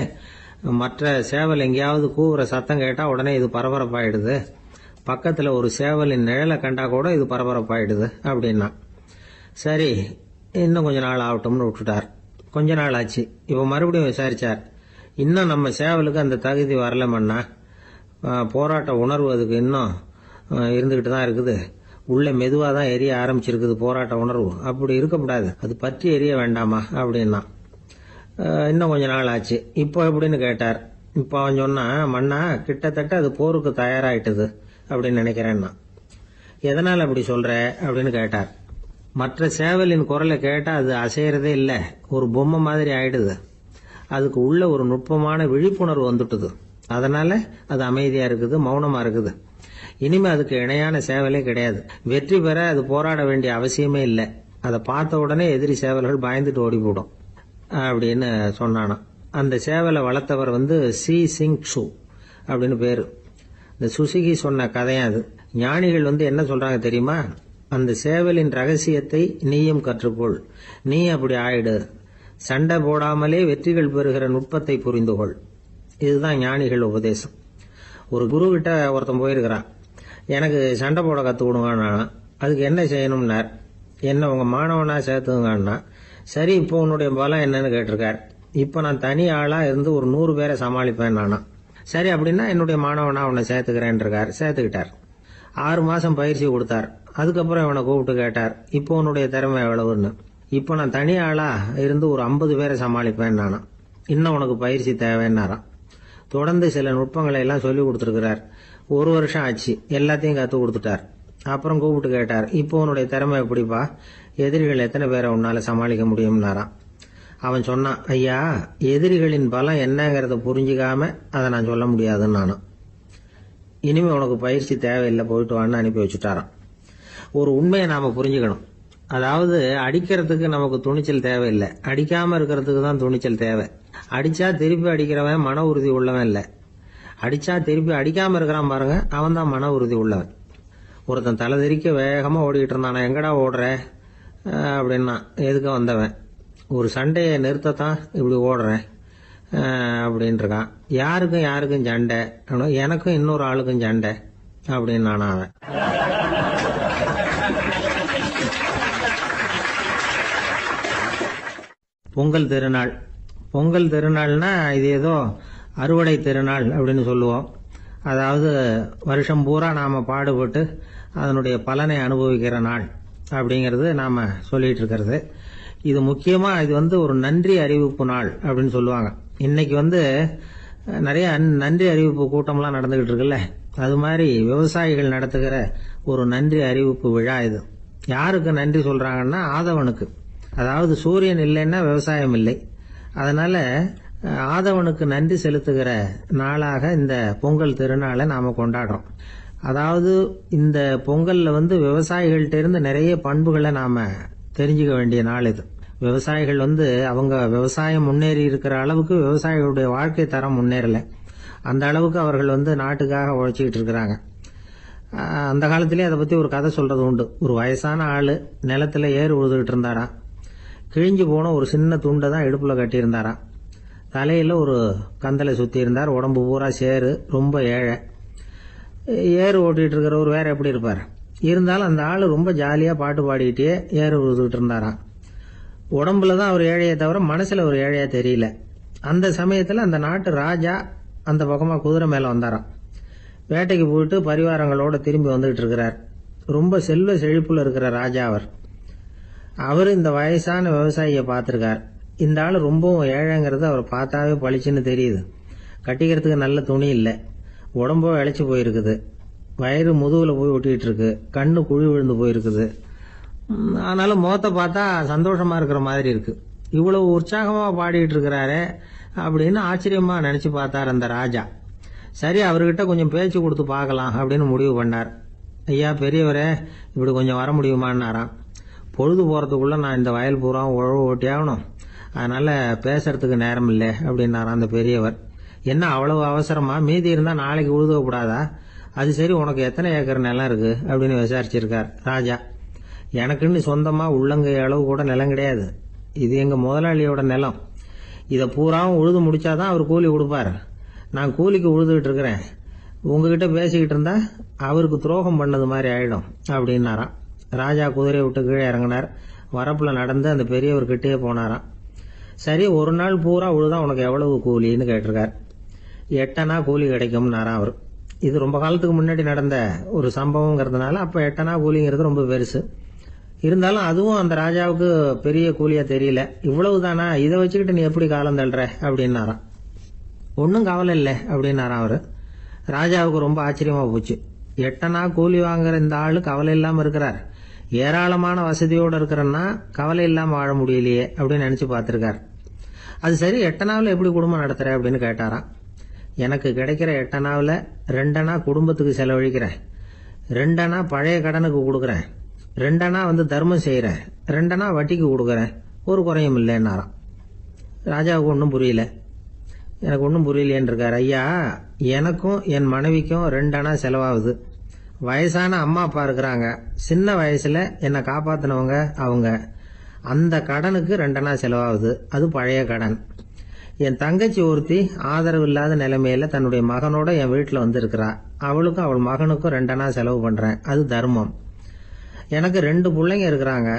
மற்ற சேவல் எங்கேயாவது கூவுற சத்தம் கேட்டா உடனே இது பரபரப்பாயிடுது, பக்கத்துல ஒரு சேவலின் நிழலை கண்டா கூட இது பரபரப்பாயிடுது அப்படின்னா. சரி, இன்னும் கொஞ்ச நாள் ஆகட்டும்னு விட்டுட்டார். கொஞ்ச நாள் ஆச்சு. இப்ப மறுபடியும் விசாரிச்சார். இன்னும் நம்ம சேவலுக்கு அந்த தகுதி வரலமன்னா, போராட்ட உணர்வு அதுக்கு இன்னும் இருந்துகிட்டு தான் இருக்குது, உள்ள மெதுவா தான் எரிய ஆரம்பிச்சிருக்குது போராட்ட உணர்வு, அப்படி இருக்கக்கூடாது, அது பற்றி எரிய வேண்டாமா அப்படின்னா. இன்னும் கொஞ்ச நாள் ஆச்சு. இப்போ எப்படின்னு கேட்டார். இப்போ அவன் சொன்னா, மன்னா கிட்டத்தட்ட அது போருக்கு தயாராயிட்டது அப்படின்னு நினைக்கிறேன்னா. எதனால அப்படி சொல்ற அப்படின்னு கேட்டார். மற்ற சேவலின் குரலை கேட்டால் அது அசையறதே இல்லை, ஒரு பொம்மை மாதிரி ஆயிடுது. அதுக்கு உள்ள ஒரு நுட்பமான விழிப்புணர்வு வந்துட்டுது. அதனால அது அமைதியா இருக்குது, மௌனமா இருக்குது. இனிமே அதுக்கு இணையான சேவலே கிடையாது. வெற்றி பெற அது போராட வேண்டிய அவசியமே இல்லை. அதை பார்த்த உடனே எதிரி சேவல்கள் பயந்துட்டு ஓடி போடும் அப்படின்னு சொன்னானா. அந்த சேவலை வளர்த்தவர் சி சிங் சு அப்படின்னு பேரு. இந்த சுசுகி சொன்ன கதையா அது. ஞானிகள் என்ன சொல்றாங்க தெரியுமா? அந்த சேவலின் ரகசியத்தை நீயும் கற்றுக்கொள், நீ அப்படி ஆயிடு, சண்டை போடாமலே வெற்றிகள் பெறுகிற நுட்பத்தை புரிந்து கொள். இதுதான் ஞானிகள் உபதேசம். ஒரு குரு கிட்ட ஒருத்தன் போயிருக்கிறான். எனக்கு சண்டை போட கத்து கொடுங்கன்னா. அதுக்கு என்ன செய்யணும்னார். என்ன உங்க மாணவனா சேர்த்துங்கன்னா. சரி, இப்போ உன்னுடைய பலம் என்னன்னு கேட்டிருக்கார். இப்ப நான் தனி ஆளா இருந்து ஒரு 100 பேரை சமாளிப்பேன் நானா. சரி, அப்படின்னா என்னுடைய மாணவனா உன்னை சேர்த்துக்கிறேன் இருக்கார். சேர்த்துக்கிட்டார். 6 மாசம் பயிற்சி கொடுத்தார். அதுக்கப்புறம் இவனை கூப்பிட்டு கேட்டார், இப்போ உன்னுடைய திறமை எவ்வளவுன்னு. இப்போ நான் தனி ஆளா இருந்து ஒரு 50 பேரை சமாளிப்பேன் நானா. இன்னும் உனக்கு பயிற்சி தேவைன்னாராம். தொடர்ந்து சில நுட்பங்களை எல்லாம் சொல்லி கொடுத்துருக்கிறார். 1 வருஷம் ஆச்சு, எல்லாத்தையும் கத்து கொடுத்துட்டார். அப்புறம் கூப்பிட்டு கேட்டார், இப்போ உன்னுடைய திறமை எப்படிப்பா, எதிரிகள் எத்தனை பேரை உன்னால சமாளிக்க முடியும்னாராம். அவன் சொன்னான், ஐயா, எதிரிகளின் பலம் என்னங்கிறத புரிஞ்சுக்காம அதை நான் சொல்ல முடியாதுன்னு நானும். இனிமே உனக்கு பயிற்சி தேவையில்லை, போயிட்டு வான்னு அனுப்பி வச்சுட்டாராம். ஒரு உண்மையை நாம புரிஞ்சுக்கணும். அதாவது அடிக்கிறதுக்கு நமக்கு துணிச்சல் தேவையில்லை, அடிக்காம இருக்கிறதுக்கு தான் துணிச்சல் தேவை. அடிச்சா திருப்பி அடிக்கிறவன் மன உறுதி உள்ளவன் இல்லை, அடிச்சா திருப்பி அடிக்காம இருக்கிறான் பாருங்க, அவன் தான் மன உறுதி உள்ளவன். ஒருத்தன் தலை தெறிக்க வேகமா ஓடிக்கிட்டு இருந்தானா. எங்கடா ஓடுற அப்படின்னா. எதுக்க வந்தவன். ஒரு சண்டையை நிறுத்தத்தான் இப்படி ஓடுறேன் அப்படின்னு இருக்கான். யாருக்கும் சண்டை, எனக்கும் இன்னொரு ஆளுக்கும் சண்டை அப்படின்னு நானா அவன். பொங்கல் திருநாள். பொங்கல் திருநாள்னா இது ஏதோ அறுவடை திருநாள் அப்படின்னு சொல்லுவோம். அதாவது வருஷம் பூரா நாம பாடுபட்டு அதனுடைய பலனை அனுபவிக்கிற நாள் அப்படிங்கிறது நாம சொல்லிட்டு இருக்கிறது. இது முக்கியமா இது ஒரு நன்றி அறிவிப்பு நாள் அப்படின்னு சொல்லுவாங்க. இன்னைக்கு நிறைய நன்றி அறிவிப்பு கூட்டம்லாம் நடந்துகிட்டு இருக்குல்ல, அது மாதிரி விவசாயிகள் நடத்துகிற ஒரு நன்றி அறிவிப்பு விழா இது. யாருக்கு நன்றி சொல்றாங்கன்னா ஆதவனுக்கு. அதாவது சூரியன் இல்லைன்னா விவசாயம் இல்லை. அதனால ஆதவனுக்கு நன்றி செலுத்துகிற நாளாக இந்த பொங்கல் திருநாளை நாம கொண்டாடுறோம். அதாவது இந்த பொங்கல்ல விவசாயிகள்ட்ட இருந்து நிறைய பண்புகளை நாம தெரிஞ்சுக்க வேண்டிய நாள் இது. விவசாயிகள் அவங்க விவசாயம் முன்னேறி இருக்கிற அளவுக்கு விவசாயிகளுடைய வாழ்க்கை தரம் முன்னேறல. அந்த அளவுக்கு அவர்கள் நாட்டுக்காக உழைச்சிக்கிட்டு இருக்கிறாங்க. அந்த காலத்திலேயே அதை பத்தி ஒரு கதை சொல்றது உண்டு. ஒரு வயசான ஆளு நிலத்துல ஏறு உழுதுகிட்டு இருந்தாராம். கிழிஞ்சு போன ஒரு சின்ன துண்டை தான் இடுப்புல கட்டியிருந்தாராம். தலையில ஒரு கந்தலை சுத்தி இருந்தார். உடம்பு பூரா சேரு, ரொம்ப ஏழை. ஏறு ஓட்டிட்டு இருக்கிறவர் வேற எப்படி இருப்பார்? இருந்தாலும் அந்த ஆளு ரொம்ப ஜாலியா பாட்டு பாடிக்கிட்டே ஏறு உழுதுகிட்டு இருந்தாராம். உடம்புல தான் அவர் ஏழையை தவிர மனசுல ஒரு ஏழையா தெரியல. அந்த சமயத்துல அந்த நாட்டு ராஜா அந்த பக்கமா குதிரை மேல வந்தாராம். வேட்டைக்கு போயிட்டு பரிவாரங்களோட திரும்பி வந்துகிட்டு இருக்கிறார். ரொம்ப செல்வ செழிப்புல இருக்கிற ராஜா அவர் இந்த வயசான விவசாயியை பார்த்திருக்கார். இந்த ஆளு ரொம்பவும் ஏழைங்கிறது அவர் பார்த்தாவே பளிச்சுன்னு தெரியுது. கட்டிக்கிறதுக்கு நல்ல துணி இல்லை, உடம்போ இழைச்சி போயிருக்குது, வயிறு முதுகுல போய் ஒட்டிட்டு இருக்கு, கண்ணு குழி விழுந்து போயிருக்குது. ஆனாலும் முகத்தை பார்த்தா சந்தோஷமா இருக்கிற மாதிரி இருக்கு. இவ்வளவு உற்சாகமா பாடிட்டு இருக்கிறாரே அப்படின்னு ஆச்சரியமா நினைச்சு பார்த்தார் அந்த ராஜா. சரி, அவர்கிட்ட கொஞ்சம் பேச்சு கொடுத்து பார்க்கலாம் அப்படின்னு முடிவு பண்ணார். ஐயா பெரியவரே, இப்படி கொஞ்சம் வர முடியுமான்னாராம். பொழுது போறதுக்குள்ள நான் இந்த வயல் பூரா உழவு ஓட்டி ஆகணும், அதனால பேசுறதுக்கு நேரம் இல்லை அப்படின்னாராம் அந்த பெரியவர். என்ன அவ்வளவு அவசரமா? மீதி இருந்தா நாளைக்கு உழுத கூடாதா? அது சரி, உனக்கு எத்தனை ஏக்கர் நிலம் இருக்கு அப்படின்னு விசாரிச்சிருக்கார் ராஜா. எனக்குன்னு சொந்தமா உள்ளங்கை அளவு கூட நிலம் கிடையாது. இது எங்க முதலாளியோட நிலம். இதை பூராவும் உழுது முடிச்சாதான் அவர் கூலி கொடுப்பார். நான் கூலிக்கு உழுதுகிட்டு இருக்கிறேன். உங்ககிட்ட பேசிக்கிட்டு இருந்தா அவருக்கு துரோகம் பண்ணது மாதிரி ஆயிடும் அப்படின்னாராம். ராஜா குதிரையை விட்டு கீழே இறங்கினார். வரப்புல நடந்து அந்த பெரியவர் கிட்டே போனாராம். சரி, ஒரு நாள் பூரா உழுதா உனக்கு எவ்வளவு கூலின்னு கேட்டிருக்கார். 8 அணா கூலி கிடைக்கும்னாராம் அவர். இது ரொம்ப காலத்துக்கு முன்னாடி நடந்த ஒரு சம்பவங்கிறதுனால அப்ப 8 அணா கூலிங்கிறது ரொம்ப பெருசு. இருந்தாலும் அதுவும் அந்த ராஜாவுக்கு பெரிய கூலியா தெரியல. இவ்வளவுதானா, இதை வச்சுக்கிட்டு நீ எப்படி காலம் தள்ளுற அப்படின்னாராம். ஒன்னும் கவலை இல்லை அப்படின்னாராம் அவரு. ராஜாவுக்கு ரொம்ப ஆச்சரியமா போச்சு. 8 அணா கூலி வாங்குற இந்த ஆளு கவலை இல்லாம இருக்கிறார், ஏராளமான வசதியோடு இருக்கிறன்னா கவலை இல்லாமல் வாழ முடியலையே அப்படின்னு நினச்சி பார்த்துருக்கார். அது சரி, 8 நாவில் எப்படி குடும்பம் நடத்துகிற அப்படின்னு கேட்டாராம். எனக்கு கிடைக்கிற 8 நாவில் 2 அணா குடும்பத்துக்கு செலவழிக்கிறேன், 2 அணா பழைய கடனுக்கு கொடுக்குறேன், 2 அணா தர்மம் செய்கிறேன், 2 அணா வட்டிக்கு கொடுக்குறேன், ஒரு குறையும் இல்லைன்னாராம். ராஜாவுக்கு ஒன்றும் புரியல. எனக்கு ஒன்றும் புரியலேன்னு இருக்கார். ஐயா, எனக்கும் என் மனைவிக்கும் 2 அணா செலவாகுது. வயசான அம்மா அப்பா இருக்கிறாங்க, சின்ன வயசுல என்னை காப்பாத்தினவங்க அவங்க. அந்த கடனுக்கு 2 அணா செலவாகுது, அது பழைய கடன். என் தங்கச்சி ஒருத்தி ஆதரவு இல்லாத நிலைமையில தன்னுடைய மகனோட என் வீட்டில் இருக்கிறா. அவளுக்கும் அவள் மகனுக்கும் 2 அணா செலவு பண்றேன், அது தர்மம். எனக்கு 2 பிள்ளைங்க இருக்கிறாங்க,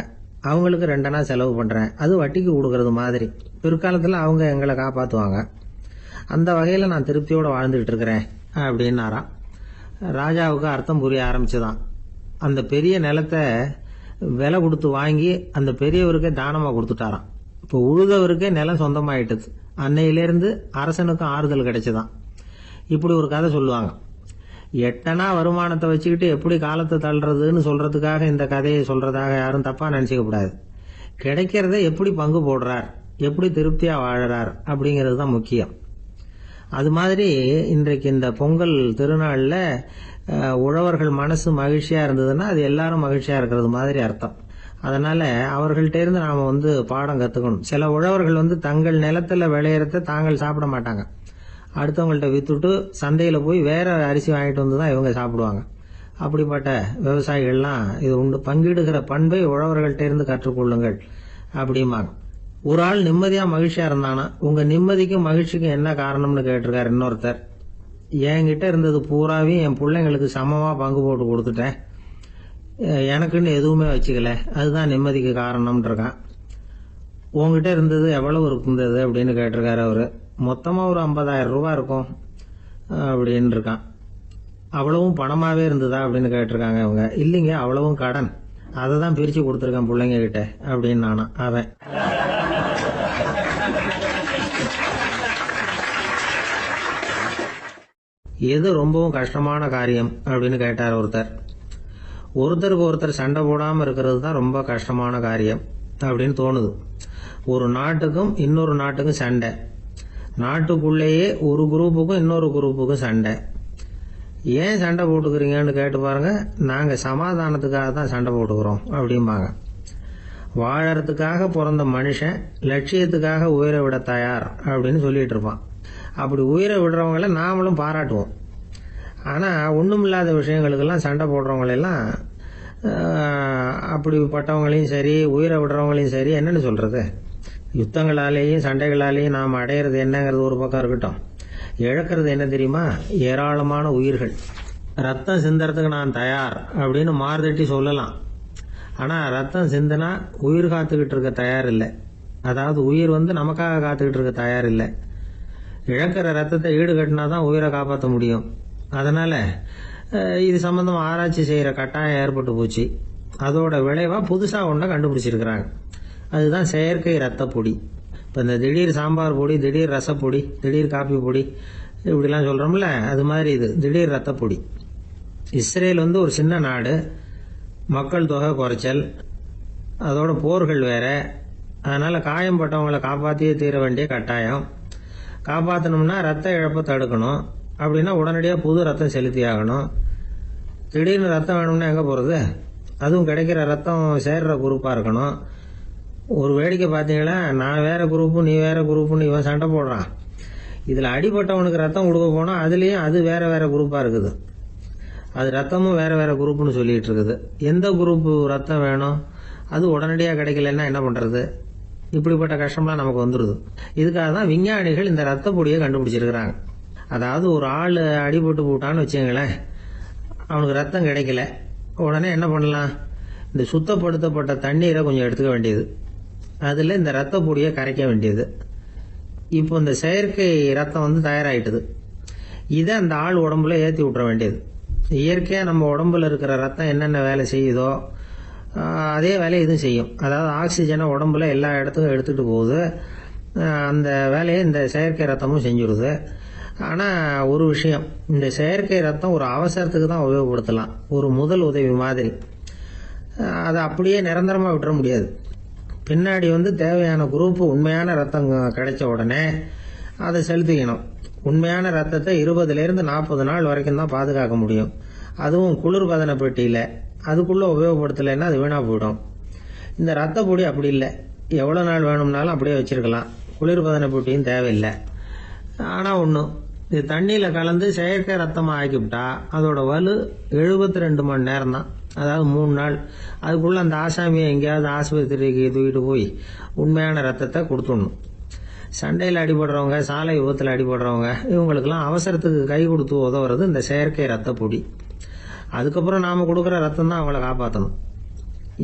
அவங்களுக்கு 2 அணா செலவு பண்றேன், அது வட்டிக்கு கொடுக்கறது மாதிரி. பிற்காலத்தில் அவங்க எங்களை காப்பாற்றுவாங்க. அந்த வகையில் நான் திருப்தியோடு வாழ்ந்துகிட்டு இருக்கிறேன் அப்படின்னாராம். ராஜாவுக்கு அர்த்தம் புரிய ஆரம்பிச்சுதான். அந்த பெரிய நிலத்தை விலை கொடுத்து வாங்கி அந்த பெரியவருக்கே தானமாக கொடுத்துட்டாராம். இப்போ உழுதவருக்கே நிலம் சொந்தமாயிட்டது. அன்னையிலேருந்து அரசனுக்கும் ஆறுதல் கிடைச்சுதான். இப்படி ஒரு கதை சொல்லுவாங்க. 8 அணா வருமானத்தை வச்சுக்கிட்டு எப்படி காலத்தை தள்ளுறதுன்னு சொல்றதுக்காக இந்த கதையை சொல்றதாக யாரும் தப்பா நினைச்சுக்க கூடாது. கிடைக்கிறத எப்படி பங்கு போடுறார், எப்படி திருப்தியா வாழறார் அப்படிங்கிறது தான் முக்கியம். அது மாதிரி இன்றைக்கு இந்த பொங்கல் திருநாளில் உழவர்கள் மனசு மகிழ்ச்சியா இருந்ததுன்னா அது எல்லாரும் மகிழ்ச்சியா இருக்கிறது மாதிரி அர்த்தம். அதனால அவர்கள்ட்ட இருந்து நாம பாடம் கத்துக்கணும். சில உழவர்கள் தங்கள் நிலத்துல விளையறத தாங்கள் சாப்பிட மாட்டாங்க, அடுத்தவங்கள்ட்ட வித்துட்டு சந்தையில போய் வேற அரிசி வாங்கிட்டு வந்து தான் இவங்க சாப்பிடுவாங்க. அப்படிப்பட்ட விவசாயிகள்லாம் இது உண்டு. பங்கிடுகிற பண்பை உழவர்கள்ட்ட இருந்து கற்றுக்கொள்ளுங்கள் அப்படிம்பாங்க. ஒரு ஆள் நிம்மதியா மகிழ்ச்சியா இருந்தானா, உங்க நிம்மதிக்கும் மகிழ்ச்சிக்கும் என்ன காரணம்னு கேட்டிருக்காரு இன்னொருத்தர். என்கிட்ட இருந்தது பூராவையும் என் பிள்ளைங்களுக்கு சமமா பங்கு போட்டு கொடுத்துட்டேன், எனக்குன்னு எதுவுமே வச்சுக்கல, அதுதான் நிம்மதிக்கு காரணம்னு இருக்கான். உங்ககிட்ட இருந்தது எவ்வளவு இருந்தது அப்படின்னு கேட்டிருக்காரு அவரு. மொத்தமா ஒரு 50,000 ரூபாய் இருக்கும் அப்படின்னு இருக்கான். அவ்வளவும் பணமாவே இருந்ததா அப்படின்னு கேட்டிருக்காங்க அவங்க. இல்லைங்க, அவ்வளவும் கடன், அதை தான் பிரிச்சு கொடுத்துருக்கேன் பிள்ளைங்க கிட்ட அப்படின்னு நானா அவன். எது ரொம்பவும் கஷ்டமான காரியம் அப்படின்னு கேட்டார் ஒருத்தர். ஒருத்தருக்கு ஒருத்தர் சண்டை போடாம இருக்கிறது தான் ரொம்ப கஷ்டமான காரியம் அப்படின்னு தோணுது. ஒரு நாட்டுக்கும் இன்னொரு நாட்டுக்கும் சண்டை, நாட்டுக்குள்ளேயே ஒரு குரூப்புக்கும் இன்னொரு குரூப்புக்கும் சண்டை. ஏன் சண்டை போட்டுக்கிறீங்கன்னு கேட்டு பாருங்க. நாங்க சமாதானத்துக்காக தான் சண்டை போட்டுக்கிறோம் அப்படிம்பாங்க. வாழறதுக்காக பிறந்த மனுஷன் லட்சியத்துக்காக உயிரை விட தயார் அப்படின்னு சொல்லிட்டு இருப்பான். அப்படி உயிரை விடுறவங்கள நாமளும் பாராட்டுவோம். ஆனா ஒண்ணுமில்லாத விஷயங்களுக்கெல்லாம் சண்டை போடுறவங்களெல்லாம், அப்படிப்பட்டவங்களையும் சரி உயிரை விடுறவங்களையும் சரி என்னன்னு சொல்றது. யுத்தங்களாலேயும் சண்டைகளாலேயும் நாம் அடையிறது என்னங்கிறது ஒரு பக்கம் இருக்கட்டும், இழக்கிறது என்ன தெரியுமா? ஏராளமான உயிர்கள். ரத்தம் சிந்தறதுக்கு நான் தயார் அப்படின்னு மார்தட்டி சொல்லலாம். ஆனா ரத்தம் சிந்தினா உயிர் காத்துக்கிட்டு இருக்க தயார் இல்லை. அதாவது உயிர் நமக்காக காத்துக்கிட்டு இருக்க தயார் இல்லை. இழக்கிற ரத்தத்தை ஈடுகட்டினா தான் உயிரை காப்பாற்ற முடியும். அதனால இது சம்பந்தமா ஆராய்ச்சி செய்யற கட்டாயம் ஏற்பட்டு போச்சு. அதோட விளைவா புதுசா ஒன்றை கண்டுபிடிச்சிருக்கிறாங்க. அதுதான் செயற்கை ரத்த பொடி. இப்ப இந்த திடீர் சாம்பார் பொடி, திடீர் ரசப்பொடி, திடீர் காப்பி பொடி இப்படிலாம் சொல்றோம்ல, அது மாதிரி இது திடீர் ரத்த பொடி. இஸ்ரேல் ஒரு சின்ன நாடு, மக்கள் தொகை குறைச்சல், அதோட போர்கள் வேற. அதனால காயம்பட்டவங்களை காப்பாற்றியே தீர வேண்டிய கட்டாயம். காப்பாற்றணும்னா ரத்த இழப்பை தடுக்கணும். அப்படின்னா உடனடியாக புது ரத்தம் செலுத்தி ஆகணும். திடீர்னு ரத்தம் வேணும்னா எங்கே போகிறது? அதுவும் கிடைக்கிற ரத்தம் சேர்ற குரூப்பாக இருக்கணும். ஒரு வேடிக்கை பார்த்தீங்களா, நான் வேற குரூப்பு நீ வேற குரூப்புன்னு இவன் சண்டை போடுறான். இதில் அடிபட்டவனுக்கு ரத்தம் கொடுக்க போனால் அதுலேயும் அது வேற வேற குரூப்பாக இருக்குது. அது ரத்தமும் வேற வேற குரூப்னு சொல்லிட்டு இருக்குது. எந்த குரூப் ரத்தம் வேணும், அது உடனடியாக கிடைக்கலன்னா என்ன பண்றது? இப்படிப்பட்ட கஷ்டம்லாம் நமக்கு வந்துடுது. இதுக்காக தான் விஞ்ஞானிகள் இந்த ரத்த பொடியை கண்டுபிடிச்சிருக்கிறாங்க. அதாவது ஒரு ஆள் அடிபட்டு போட்டான்னு வச்சுங்களேன், அவனுக்கு ரத்தம் கிடைக்கல, உடனே என்ன பண்ணலாம்? இந்த சுத்தப்படுத்தப்பட்ட தண்ணீரை கொஞ்சம் எடுத்துக்க வேண்டியது, அதில் இந்த ரத்த பொடியை கரைக்க வேண்டியது. இப்போ இந்த செயற்கை ரத்தம் தயாராகிட்டுது. இதை அந்த ஆள் உடம்புல ஏற்றி விட்டுற வேண்டியது. இயற்கையாக நம்ம உடம்புல இருக்கிற ரத்தம் என்னென்ன வேலை செய்யுதோ அதே வேலையை இதுவும் செய்யும். அதாவது ஆக்சிஜனை உடம்புல எல்லா இடத்துக்கும் எடுத்துகிட்டு போகுது. அந்த வேலையை இந்த செயற்கை ரத்தமும் செஞ்சுடுது. ஆனால் ஒரு விஷயம், இந்த செயற்கை ரத்தம் ஒரு அவசரத்துக்கு தான் உபயோகப்படுத்தலாம், ஒரு முதல் உதவி மாதிரி. அதை அப்படியே நிரந்தரமாக விட்டுற முடியாது. பின்னாடி தேவையான குரூப் உண்மையான ரத்தம் கிடைச்ச உடனே அதை செலுத்திக்கணும். உண்மையான ரத்தத்தை 20லேருந்து 40 நாள் வரைக்கும் தான் பாதுகாக்க முடியும். அதுவும் குளிர்பதன பெட்டியில். அதுக்குள்ளே உபயோகப்படுத்தலைன்னா அது வீணாக போயிடும். இந்த ரத்த பொடி அப்படி இல்லை, எவ்வளோ நாள் வேணும்னாலும் அப்படியே வச்சிருக்கலாம். குளிர்பதன பெட்டியும் தேவையில்லை. ஆனால் ஒன்று, இது தண்ணியில் கலந்து செயற்கை ரத்தமாக ஆக்கிவிட்டா அதோட வலு 72 மணி நேரம் தான், அதாவது 3 நாள். அதுக்குள்ளே அந்த ஆசாமியை எங்கேயாவது ஆஸ்பத்திரிக்கு தூக்கிட்டு போய் உண்மையான ரத்தத்தை கொடுத்துடணும். சண்டையில் அடிபடுறவங்க, சாலை விபத்தில் அடிபடுறவங்க, இவங்களுக்கெல்லாம் அவசரத்துக்கு கை கொடுத்து உதவுறது இந்த செயற்கை ரத்த பொடி. அதுக்கப்புறம் நாம் கொடுக்குற ரத்தம் தான் அவங்கள காப்பாற்றணும்.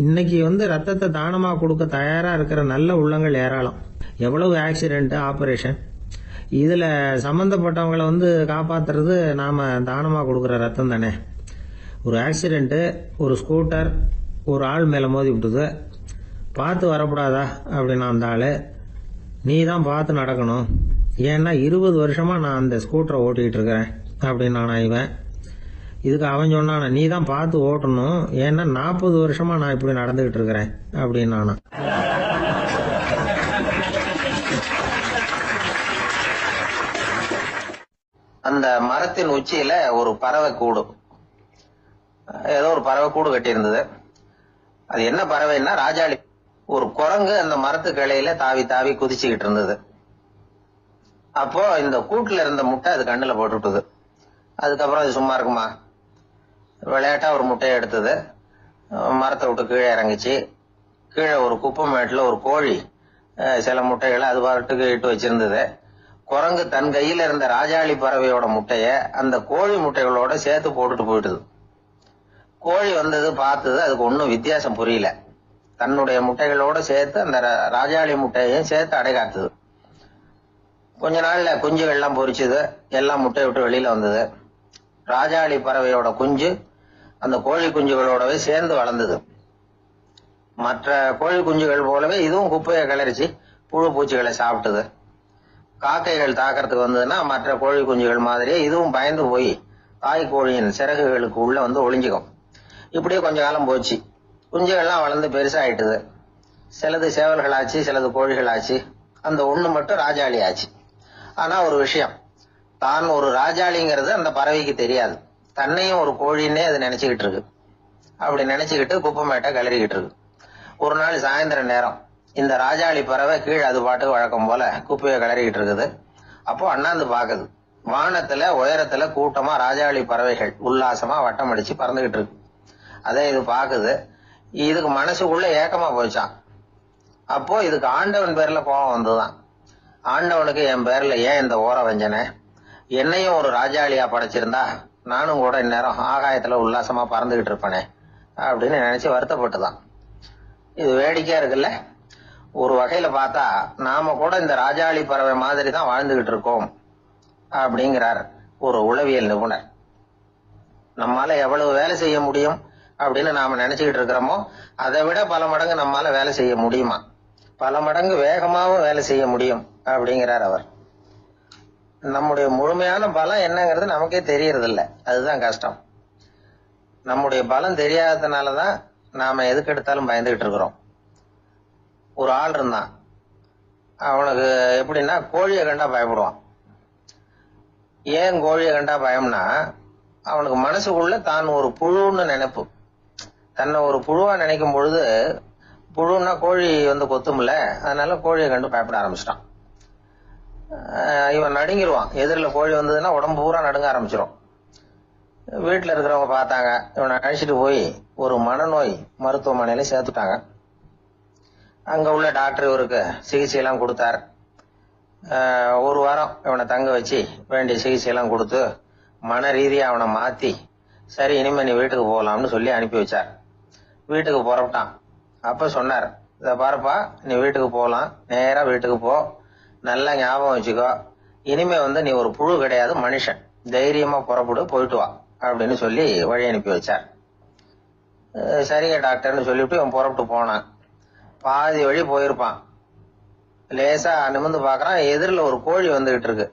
இன்னைக்கு ரத்தத்தை தானமாக கொடுக்க தயாராக இருக்கிற நல்ல உள்ளங்கள் ஏராளம். எவ்வளவு ஆக்சிடென்ட், ஆப்ரேஷன், இதில் சம்மந்தப்பட்டவங்களை காப்பாற்றுறது நாம் தானமாக கொடுக்குற ரத்தம் தானே. ஒரு ஆக்சிடென்ட்டு, ஒரு ஸ்கூட்டர் ஒரு ஆள் மேலே மோதி விட்டுது, பார்த்து வரக்கூடாதா அப்படின்னா அந்த ஆள், நீ தான் பார்த்து நடக்கணும், ஏன்னா 20 வருஷமாக நான் அந்த ஸ்கூட்டரை ஓட்டிகிட்டு இருக்கிறேன் அப்படின்னு இவன். இதுக்கு அவன் சொன்னான், நீ தான் பார்த்து ஓட்டணும், ஏன்னா 40 வருஷமாக நான் இப்படி நடந்துகிட்டு இருக்கிறேன் அப்படின்னு. அந்த மரத்தின் உச்சியில ஒரு பறவை கூடு, ஏதோ ஒரு பறவை கூடு கட்டியிருந்தது. அது என்ன பறவைன்னா ராஜாளி. ஒரு குரங்கு அந்த மரத்து கிளையில தாவி தாவி குதிச்சுக்கிட்டு இருந்தது. அப்போ இந்த கூட்டுல இருந்த முட்டை அது கண்ணுல போட்டுவிட்டது. அதுக்கப்புறம் அது சும்மா இருக்குமா, விளையாட்டா ஒரு முட்டையை எடுத்தது, மரத்தை விட்டு கீழே இறங்கிச்சு. கீழே ஒரு குப்பை மேட்டில் ஒரு கோழி சில முட்டைகளை அது பாட்டுக்கு இட்டு வச்சிருந்தது. குரங்கு தன் கையில இருந்த ராஜாளி பறவையோட முட்டைய அந்த கோழி முட்டைகளோட சேர்த்து போட்டுட்டு போயிட்டுது. கோழி பார்த்தது, அதுக்கு ஒன்றும் வித்தியாசம் புரியல. தன்னுடைய முட்டைகளோட சேர்த்து அந்த ராஜாளி முட்டையையும் சேர்த்து அடைகாத்துது. கொஞ்ச நாள்ல குஞ்சுகள்லாம் பொரிச்சுது, எல்லாம் முட்டை விட்டு வெளியில வந்தது. ராஜாளி பறவையோட குஞ்சு அந்த கோழி குஞ்சுகளோடவே சேர்ந்து வளர்ந்தது. மற்ற கோழி குஞ்சுகள் போலவே இதுவும் குப்பையை கிளறிச்சு புழு பூச்சிகளை சாப்பிட்டது. காக்கைகள் தாக்கிறதுக்கு வந்ததுன்னா மற்ற கோழி குஞ்சுகள் மாதிரியே இதுவும் பயந்து போய் தாய் கோழியின் சிறகுகளுக்கு உள்ள ஒளிஞ்சுக்கும். இப்படியே கொஞ்ச காலம் போச்சு. குஞ்சுகள்லாம் வளர்ந்து பெருசாயிட்டுது. சிலது சேவல்கள் ஆச்சு, சிலது கோழிகள் ஆச்சு. அந்த ஒண்ணு மட்டும் ராஜாளி ஆச்சு. ஆனா ஒரு விஷயம், தான் ஒரு ராஜாளிங்கிறது அந்த பறவைக்கு தெரியாது. தன்னையும் ஒரு கோழின்னே அது நினைச்சுக்கிட்டு இருக்கு. அப்படி நினைச்சுக்கிட்டு குப்பை மேட்டை கிளறிக்கிட்டு இருக்கு. ஒரு நாள் சாயந்தர நேரம் இந்த ராஜாளி பறவை கீழே அது பாட்டுக்கு வழக்கம் போல குப்பையை கிளறிக்கிட்டு இருக்குது. அப்போ அண்ணாந்து பாக்குது, வானத்துல உயரத்துல கூட்டமா ராஜாளி பறவைகள் உல்லாசமா வட்டம் அடிச்சு பறந்துகிட்டு இருக்கு. அதே இது பாக்குது. இதுக்கு மனசுக்குள்ள ஏக்கமா போச்சான். அப்போ இதுக்கு ஆண்டவன் பேர்ல கோபம் வந்துதான். ஆண்டவனுக்கு என் பேர்ல ஏன் இந்த ஓர வஞ்சனை, என்னையும் ஒரு ராஜாளியா படைச்சிருந்தா நானும் கூட இந்நேரம் ஆகாயத்துல உல்லாசமா பறந்துகிட்டு இருப்பேனே அப்படின்னு நினைச்சு வருத்தப்பட்டுதான். இது வேடிக்கையா இருக்குல்ல. ஒரு வகையில பார்த்தா நாம கூட இந்த ராஜாளி பறவை மாதிரி தான் வாழ்ந்துகிட்டு இருக்கோம் அப்படிங்கிறார் ஒரு உளவியல் நிபுணர். நம்மால எவ்வளவு வேலை செய்ய முடியும் அப்படின்னு நாம நினைச்சுக்கிட்டு இருக்கிறோமோ அதை விட பல மடங்கு நம்மால வேலை செய்ய முடியுமா, பல மடங்கு வேகமாவும் வேலை செய்ய முடியும் அப்படிங்கிறார் அவர். நம்முடைய முழுமையான பலம் என்னங்கிறது நமக்கே தெரியறது இல்லை, அதுதான் கஷ்டம். நம்முடைய பலம் தெரியாததுனாலதான் நாம எதுக்கு எடுத்தாலும் பயந்துகிட்டு இருக்கிறோம். ஒரு ஆள் இருந்தான், அவனுக்கு எப்படின்னா கோழியை கண்டா பயப்படுவான். ஏன் கோழியை கண்டா பயம்னா, அவனுக்கு மனசுக்குள்ள தான் ஒரு புழுன்னு நினைப்பு. தன்னை ஒரு புழுவா நினைக்கும் பொழுது, புழுன்னா கோழி கொத்தும்ல, அதனால கோழியை கண்டு பயப்பட ஆரம்பிச்சிட்டான். இவன் நடுங்கிடுவான். எதிரில் கோழி வந்ததுன்னா உடம்பு பூரா நடுங்க ஆரம்பிச்சிடும். வீட்டுல இருக்கிறவங்க பார்த்தாங்க, இவனை அழைச்சிட்டு போய் ஒரு மனநோய் மருத்துவமனையில சேர்த்துட்டாங்க. அங்க உள்ள டாக்டர் இவருக்கு சிகிச்சை எல்லாம் கொடுத்தார். ஒரு வாரம் இவனை தங்க வச்சு வேண்டிய சிகிச்சை எல்லாம் கொடுத்து மன ரீதியா அவனை மாத்தி, சரி இனிமே நீ வீட்டுக்கு போகலாம்னு சொல்லி அனுப்பி வச்சார். வீட்டுக்கு புறப்பட்டான். அப்ப சொன்னார், இத பாருப்பா, நீ வீட்டுக்கு போகலாம், நேரா வீட்டுக்கு போ, நல்லா ஞாபகம் வச்சுக்கோ, இனிமே நீ ஒரு புழு கிடையாது, மனுஷன், தைரியமா புறப்படு, போயிட்டு வா அப்படின்னு சொல்லி வழி அனுப்பி வச்சார். சரிங்க டாக்டர்னு சொல்லிவிட்டு இவன் புறப்பட்டு போனான். பாதி வழி போயிருப்பான். லேசா நிமிர்ந்து பாக்குறான், எதிரில் ஒரு கோழி வந்துகிட்டு இருக்கு.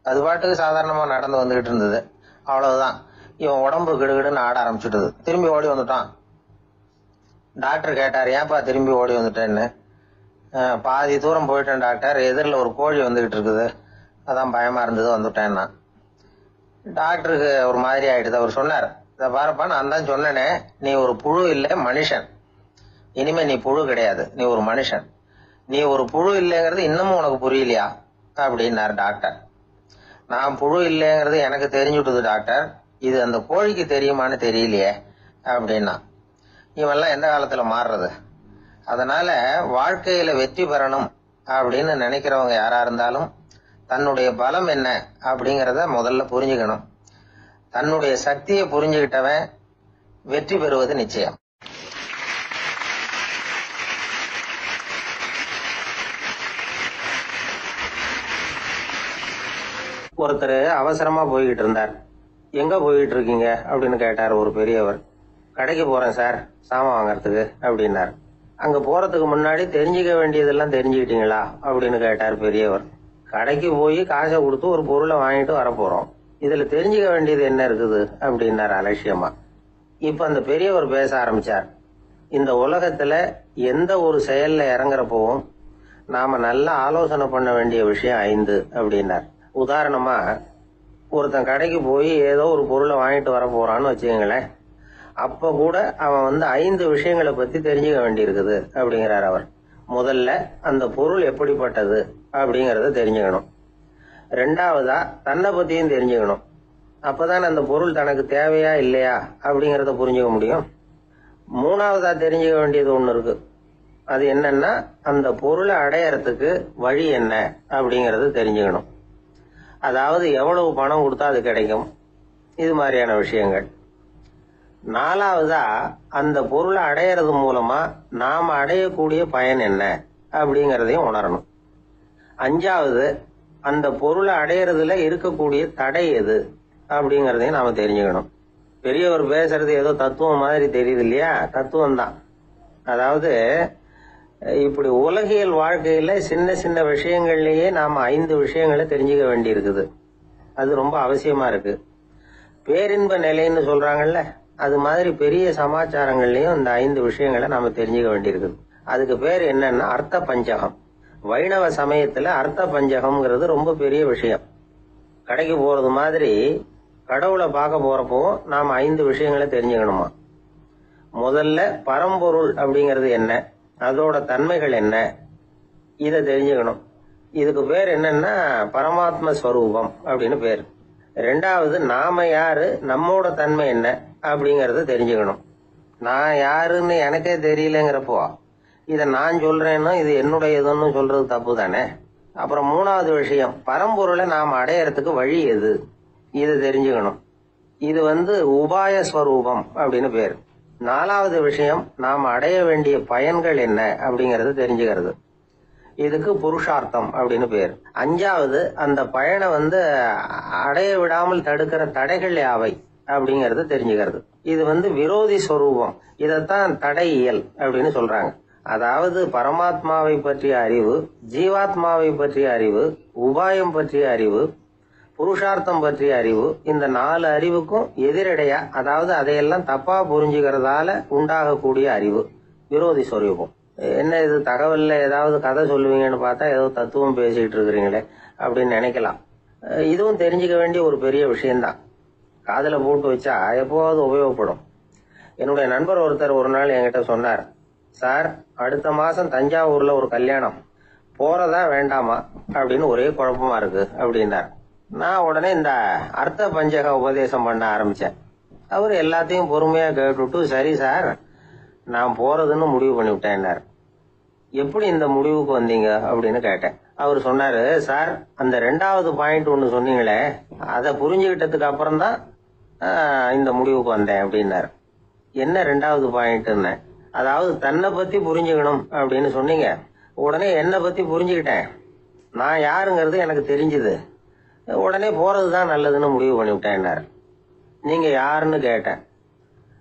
அது பாட்டுக்கு சாதாரணமா நடந்து வந்துகிட்டு இருந்தது. அவ்வளவுதான், இவன் உடம்பு கிடுகிடுன்னு ஆட ஆரம்பிச்சுட்டது. திரும்பி ஓடி வந்துட்டான். டாக்டர் கேட்டார், ஏன்பா திரும்பி ஓடி வந்துட்டேன்னு. பாதி தூரம் போயிட்டேன் டாக்டர், எதிரில் ஒரு கோழி வந்துகிட்டு இருக்குது, அதான் பயமா இருந்தது வந்துட்டேன்னா. டாக்டருக்கு ஒரு மாதிரி ஆயிடுது. அவர் சொன்னார், இதை பாருப்பா, நான் தான் சொன்னேனே, நீ ஒரு புழு இல்லை மனுஷன், இனிமே நீ புழு கிடையாது, நீ ஒரு மனுஷன். நீ ஒரு புழு இல்லைங்கிறது இன்னமும் உனக்கு புரியலையா அப்படின்னாரு டாக்டர். நான் புழு இல்லைங்கிறது எனக்கு தெரிஞ்சுட்டுது டாக்டர், இது அந்த கோழிக்கு தெரியுமான்னு தெரியலையே அப்படின்னா. இவெல்லாம் எந்த காலத்துல மாறுறது? அதனால வாழ்க்கையில வெற்றி பெறணும் அப்படின்னு நினைக்கிறவங்க யாரா இருந்தாலும் தன்னுடைய பலம் என்ன அப்படிங்கிறத முதல்ல புரிஞ்சுக்கணும். தன்னுடைய சக்தியை புரிஞ்சுக்கிட்டவன் வெற்றி பெறுவது நிச்சயம். ஒருத்தர் அவசரமா போய்கிட்டு இருந்தார். எங்க போய்கிட்டு இருக்கீங்க அப்படின்னு கேட்டார் ஒரு பெரியவர். கடைக்கு போறேன் சார், சாமான் வாங்கறதுக்கு அப்படின்னார். அங்க போறதுக்கு முன்னாடி தெரிஞ்சுக்க வேண்டியதெல்லாம் தெரிஞ்சுக்கிட்டீங்களா அப்படின்னு கேட்டார் பெரியவர். கடைக்கு போய் காசை கொடுத்து ஒரு பொருளை வாங்கிட்டு வரப்போறோம், இதுல தெரிஞ்சுக்க வேண்டியது என்ன இருக்குது அப்படின்னார் அலட்சியமா. இப்ப அந்த பெரியவர் பேச ஆரம்பிச்சார். இந்த உலகத்துல எந்த ஒரு செயல்ல இறங்குறப்பவும் நாம நல்லா ஆலோசனை பண்ண வேண்டிய விஷயம் 5 அப்படின்னார். உதாரணமா, ஒருத்தன் கடைக்கு போய் ஏதோ ஒரு பொருளை வாங்கிட்டு வர போறான்னு வச்சுக்கங்களேன். அப்ப கூட அவன் 5 விஷயங்களை பத்தி தெரிஞ்சுக்க வேண்டியிருக்குது அப்படிங்கிறார் அவர். முதல்ல அந்த பொருள் எப்படிப்பட்டது அப்படிங்கறத தெரிஞ்சுக்கணும். 2வதா தன்னை பத்தியும் தெரிஞ்சுக்கணும். அப்பதான் அந்த பொருள் தனக்கு தேவையா இல்லையா அப்படிங்கறத புரிஞ்சுக்க முடியும். 3வதா தெரிஞ்சுக்க வேண்டியது ஒண்ணு இருக்கு. அது என்னன்னா, அந்த பொருளை அடையறதுக்கு வழி என்ன அப்படிங்கறது தெரிஞ்சுக்கணும். அதாவது எவ்வளவு பணம் கொடுத்தா அது கிடைக்கும், இது மாதிரியான விஷயங்கள். 4வதா அந்த பொருளை அடையறது மூலமா நாம அடையக்கூடிய பயன் என்ன அப்படிங்கறதையும் உணரணும். 5வது அந்த பொருளை அடையறதுல இருக்கக்கூடிய தடை எது அப்படிங்கறதையும் நாம தெரிஞ்சுக்கணும். பெரியவர் பேசுறது ஏதோ தத்துவம் மாதிரி தெரியுது இல்லையா? தத்துவம் தான். அதாவது இப்படி உலகியல் வாழ்க்கையில சின்ன சின்ன விஷயங்கள்லயே நாம 5 விஷயங்களை தெரிஞ்சுக்க வேண்டி இருக்குது. அது ரொம்ப அவசியமா இருக்கு. பேரின்ப நிலைன்னு சொல்றாங்கல்ல, அது மாதிரி பெரிய சமாச்சாரங்கள்லயும் இந்த 5 விஷயங்களை நாம தெரிஞ்சுக்க வேண்டியிருக்குது. அதுக்கு பேர் என்னன்னா அர்த்த பஞ்சகம். வைணவ சமயத்துல அர்த்த பஞ்சகம்ங்கிறது ரொம்ப பெரிய விஷயம். கடைக்கு போறது மாதிரி கடவுளை பார்க்க போறப்போ நாம 5 விஷயங்களை தெரிஞ்சுக்கணுமா. முதல்ல பரம்பொருள் அப்படிங்கிறது என்ன, அதோட தன்மைகள் என்ன, இத தெரிஞ்சுக்கணும். இதுக்கு பேர் என்னன்னா பரமாத்ம ஸ்வரூபம் அப்படின்னு பேர். 2வது நாம யாரு, நம்மோட தன்மை என்ன அப்படிங்கறத தெரிஞ்சுக்கணும். நான் யாருன்னு எனக்கே தெரியலங்கிறப்போ இத நான் சொல்றேன்னா இது என்னுடையதுன்னு சொல்றது தப்பு தானே. அப்புறம் 3வது விஷயம், பரம்பொருளை நாம அடையறதுக்கு வழி எது, இதை தெரிஞ்சுக்கணும். இது உபாய ஸ்வரூபம் அப்படின்னு பேரு. 4வது விஷயம், நாம அடைய வேண்டிய பயன்கள் என்ன அப்படிங்கறது தெரிஞ்சுக்கிறது. இதுக்கு புருஷார்த்தம் அப்படின்னு பேர். 5வது அந்த பயனை அடைய விடாமல் தடுக்கிற தடைகள் யாவை அப்படிங்கறது தெரிஞ்சுக்கிறது. இது விரோதி ஸ்வரூபம். இதத்தான் தடையியல் அப்படின்னு சொல்றாங்க. அதாவது பரமாத்மாவை பற்றிய அறிவு, ஜீவாத்மாவை பற்றிய அறிவு, உபாயம் பற்றிய அறிவு, புருஷார்த்தம் பற்றிய அறிவு, இந்த 4 அறிவுக்கும் எதிரடையா, அதாவது அதையெல்லாம் தப்பா புரிஞ்சுக்கிறதால உண்டாகக்கூடிய அறிவு விரோதி ஸ்வரூபம். என்ன இது தகவல்ல ஏதாவது கதை சொல்லுவீங்கன்னு பார்த்தா ஏதோ தத்துவம் பேசிட்டு இருக்கிறீங்களே அப்படின்னு நினைக்கலாம். இதுவும் தெரிஞ்சுக்க வேண்டிய ஒரு பெரிய விஷயம்தான். காதுல போட்டு வச்சா எப்போவாவது உபயோகப்படும். என்னுடைய நண்பர் ஒருத்தர் ஒரு நாள் என்கிட்ட சொன்னார், சார், அடுத்த மாசம் தஞ்சாவூர்ல ஒரு கல்யாணம், போறதா வேண்டாமா அப்படின்னு ஒரே குழப்பமா இருக்கு அப்படின்னார். நான் உடனே இந்த அர்த்த பஞ்சக உபதேசம் பண்ண ஆரம்பிச்சேன். அவர் எல்லாத்தையும் பொறுமையா கேட்டுட்டு, சரி சார், நான் போறதுன்னு முடிவு பண்ணிவிட்டேன்னார். எப்படி இந்த முடிவுக்கு வந்தீங்க அப்படின்னு கேட்டேன். அவர் சொன்னாரு, சார், அந்த 2வது பாயிண்ட் ஒண்ணு சொன்னீங்களே, அதை புரிஞ்சுக்கிட்டதுக்கு அப்புறம் தான் இந்த முடிவுக்கு வந்தேன் அப்படின்னாரு. என்ன 2வது பாயிண்ட்னு? அதாவது தன்னை பத்தி புரிஞ்சுக்கணும் அப்படின்னு சொன்னீங்க. உடனே என்னை பத்தி புரிஞ்சுக்கிட்டேன், நான் யாருங்கிறது எனக்கு தெரிஞ்சுது, உடனே போறதுதான் நல்லதுன்னு முடிவு பண்ணிவிட்டேன்னாரு. நீங்க யாருன்னு கேட்டேன்.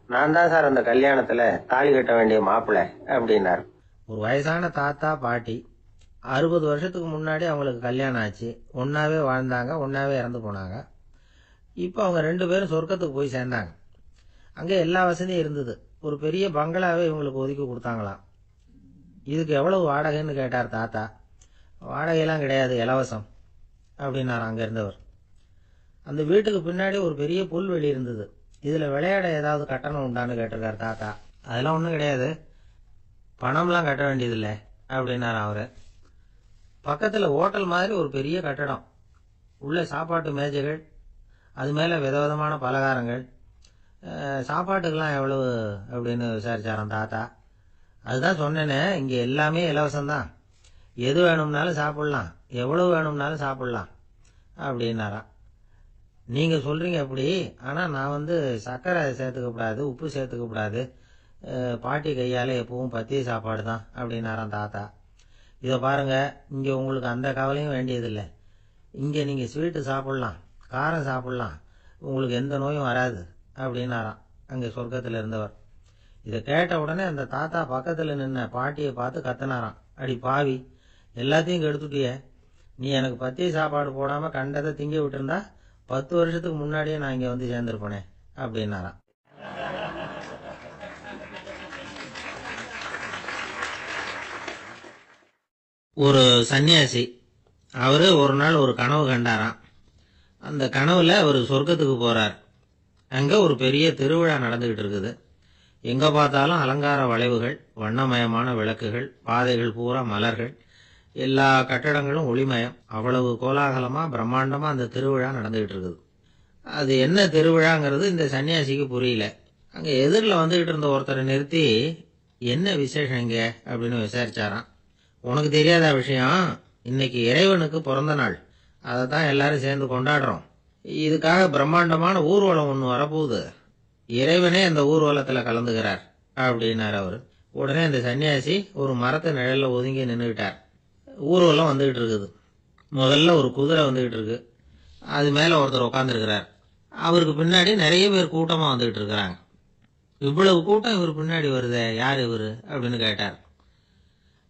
நான் தான் சார் அந்த கல்யாணத்துல தாலி கட்ட வேண்டிய மாப்பிள்ளை அப்படின்னாரு. ஒரு வயசான தாத்தா பாட்டி 60 வருஷத்துக்கு முன்னாடி அவங்களுக்கு கல்யாணம் ஆச்சு. ஒன்னாவே வாழ்ந்தாங்க, ஒன்னாவே இறந்து போனாங்க. இப்ப அவங்க 2 பேரும் சொர்க்கத்துக்கு போய் சேர்ந்தாங்க. அங்கே எல்லா வசதியும் இருந்தது. ஒரு பெரிய பங்களாவே இவங்களுக்கு ஒதுக்கி கொடுத்தாங்களாம். இதுக்கு எவ்வளவு வாடகைன்னு கேட்டார் தாத்தா. வாடகையெல்லாம் கிடையாது, இலவசம் அப்படின்னார் அங்க இருந்தவர். அந்த வீட்டுக்கு பின்னாடி ஒரு பெரிய புல்வெளி இருந்தது. இதுல விளையாட ஏதாவது கட்டணம் உண்டான்னு கேட்டிருக்காரு தாத்தா. அதெல்லாம் ஒன்றும் கிடையாது, பணம்லாம் கட்ட வேண்டியதில்லை அப்படின்னாரு அவரு. பக்கத்துல ஹோட்டல் மாதிரி ஒரு பெரிய கட்டடம், உள்ள சாப்பாட்டு மேஜைகள், அது மேல விதவிதமான பலகாரங்கள். சாப்பாட்டுக்கெல்லாம் எவ்வளவு அப்படின்னு விசாரிச்சாராம் தாத்தா. அதுதான் சொன்னேனே, இங்க எல்லாமே இலவசம்தான், எது வேணும்னாலும் சாப்பிடலாம், எவ்வளவு வேணும்னாலும் சாப்பிடலாம் அப்படின்னாராம். நீங்க சொல்றீங்க அப்படி, ஆனா நான் சர்க்கரை சேர்த்துக்க கூடாது, உப்பு சேர்த்துக்க கூடாது, பாட்டி கையால எப்பவும் பத்திய சாப்பாடு தான் அப்படின்னாராம் தாத்தா. இதை பாருங்க, இங்க உங்களுக்கு அந்த கவலையும் வேண்டியதில்லை. இங்க நீங்க ஸ்வீட்டு சாப்பிடலாம், காரம் சாப்பிடலாம், உங்களுக்கு எந்த நோயும் வராது அப்படின்னாராம் அங்க சொர்க்கத்துல இருந்தவர். இதை கேட்ட உடனே அந்த தாத்தா பக்கத்துல நின்ன பாட்டியை பார்த்து கத்தினாராம். அடி பாவி, எல்லாத்தையும் கெடுத்துட்டிய, நீ எனக்கு பத்திய சாப்பாடு போடாம கண்டதை திங்க விட்டுருந்தா 10 வருஷத்துக்கு முன்னாடியே நான் இங்க வந்து சேர்ந்திருப்பேனே அப்படின்னாராம். ஒரு சன்னியாசி, அவரு ஒரு நாள் ஒரு கனவு கண்டாராம். அந்த கனவுல அவர் சொர்க்கத்துக்கு போறார். அங்க ஒரு பெரிய திருவிழா நடந்துகிட்டு இருக்குது. எங்க பார்த்தாலும் அலங்கார வளைவுகள், வண்ணமயமான விளக்குகள், பாதைகள் பூரா மலர்கள், எல்லா கட்டடங்களும் ஒளிமயம். அவ்வளவு கோலாகலமா பிரம்மாண்டமா அந்த திருவிழா நடந்துகிட்டு இருக்குது. அது என்ன திருவிழாங்கிறது இந்த சன்னியாசிக்கு புரியல. அங்க எதிரில் வந்துகிட்டு இருந்த ஒருத்தரை நிறுத்தி, என்ன விசேஷம் இங்க அப்படின்னு விசாரிச்சாராம். உனக்கு தெரியாத விஷயம், இன்னைக்கு இறைவனுக்கு பிறந்த நாள், அதை தான் எல்லாரும் சேர்ந்து கொண்டாடுறோம். இதுக்காக பிரம்மாண்டமான ஊர்வலம் ஒன்று வரப்போகுது, இறைவனே அந்த ஊர்வலத்துல கலந்துகிறார் அப்படின்னாரு அவரு. உடனே அந்த சன்னியாசி ஒரு மரத்து நிழல்ல ஒதுங்கி நின்றுகிட்டார். ஊர்வலம் வந்துகிட்டு இருக்குது. முதல்ல ஒரு குதிரை வந்துகிட்டு இருக்கு, அது மேல ஒருத்தர் உட்காந்துருக்கிறார். அவருக்கு பின்னாடி நிறைய பேர் கூட்டமா வந்துகிட்டு இருக்கிறாங்க. இவ்வளவு கூட்டம் இவர் பின்னாடி வருதே, யார் இவரு அப்படின்னு கேட்டார்.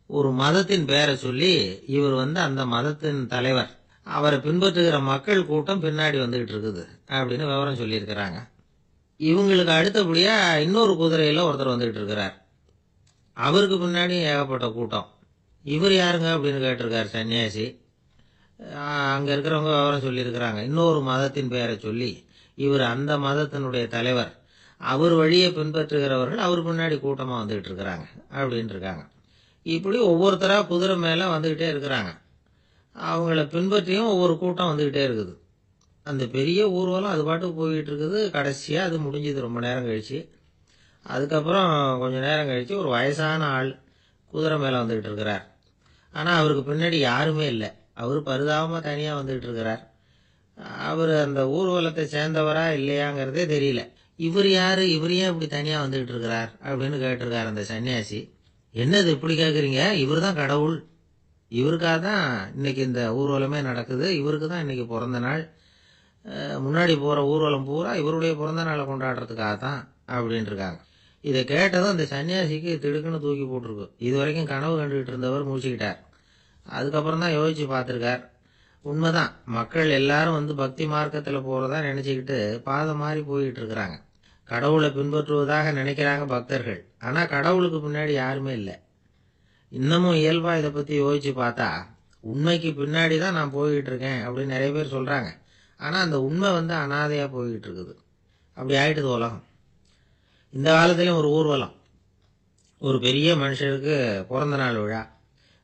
ஒரு மதத்தின் பெயரை சொல்லி, இவர் அந்த மதத்தின் தலைவர், அவரை பின்பற்றுகிற மக்கள் கூட்டம் பின்னாடி வந்துகிட்டு இருக்குது அப்படின்னு விவரம் சொல்லியிருக்கிறாங்க. இவங்களுக்கு அடுத்தபடியா இன்னொரு குதிரையில ஒருத்தர் வந்துகிட்டு இருக்கிறார். அவருக்கு பின்னாடி ஏகப்பட்ட கூட்டம். இவர் யாருங்க அப்படின்னு கேட்டிருக்காரு சன்னியாசி. அங்க இருக்கிறவங்க விவரம் சொல்லியிருக்கிறாங்க. இன்னொரு மதத்தின் பெயரை சொல்லி, இவர் அந்த மதத்தினுடைய தலைவர், அவர் வழியை பின்பற்றுகிறவர்கள் அவர் பின்னாடி கூட்டமா வந்துகிட்டு இருக்கிறாங்க அப்படின்னு இருக்காங்க. இப்படி ஒவ்வொருத்தரா குதிரை மேல வந்துகிட்டே இருக்கிறாங்க. அவங்கள பின்பற்றியும் ஒவ்வொரு கூட்டம் வந்துகிட்டே இருக்குது. அந்த பெரிய ஊர்வலம் அது பாட்டுக்கு போய்கிட்டு இருக்குது. கடைசியா அது முடிஞ்சது ரொம்ப நேரம் கழிச்சு. அதுக்கப்புறம் கொஞ்ச நேரம் கழிச்சு ஒரு வயசான ஆள் குதிரை மேல வந்துகிட்டு இருக்கிறார். ஆனா அவருக்கு பின்னாடி யாருமே இல்லை. அவரு பரிதாபமா தனியா வந்துகிட்டு இருக்கிறார். அவரு அந்த ஊர்வலத்தை சேர்ந்தவரா இல்லையாங்கிறதே தெரியல. இவர் யாரு, இவர் ஏன் இப்படி தனியா வந்துகிட்டு இருக்கிறார் அப்படின்னு கேட்டிருக்காரு அந்த சன்னியாசி. என்னது இப்படி கேக்குறீங்க, இவர் தான் கடவுள், இவருக்காக தான் இன்னைக்கு இந்த ஊர்வலமே நடக்குது, இவருக்கு தான் இன்னைக்கு பிறந்த நாள், முன்னாடி போற ஊர்வலம் பூரா இவருடைய பிறந்த நாளை கொண்டாடுறதுக்காக தான் அப்படின்னு இருக்காங்க. இதை கேட்டதும் அந்த சன்னியாசிக்கு திடுக்குன்னு தூக்கி போட்டிருக்கு. இது வரைக்கும் கனவு கண்டுகிட்டு இருந்தவர் மூச்சுக்கிட்டார். அதுக்கப்புறம் தான் யோசிச்சு பார்த்திருக்கார். உண்மைதான், மக்கள் எல்லாரும் பக்தி மார்க்கத்துல போறதா நினைச்சுக்கிட்டு பாதை மாறி போயிட்டு இருக்கிறாங்க. கடவுளை பின்பற்றுவதாக நினைக்கிறாங்க பக்தர்கள். ஆனா கடவுளுக்கு பின்னாடி யாருமே இல்லை. இன்னமும் இயல்பா இதை பத்தி யோசிச்சு பார்த்தா, உண்மைக்கு பின்னாடி தான் நான் போய்கிட்டு இருக்கேன் அப்படின்னு நிறைய பேர் சொல்றாங்க. ஆனா அந்த உண்மை அனாதையா போய்கிட்டு இருக்குது. அப்படி ஆயிட்டுது உலகம். இந்த காலத்திலயும் ஒரு ஊர்வலம், ஒரு பெரிய மனுஷருக்கு பிறந்த நாள் விழா.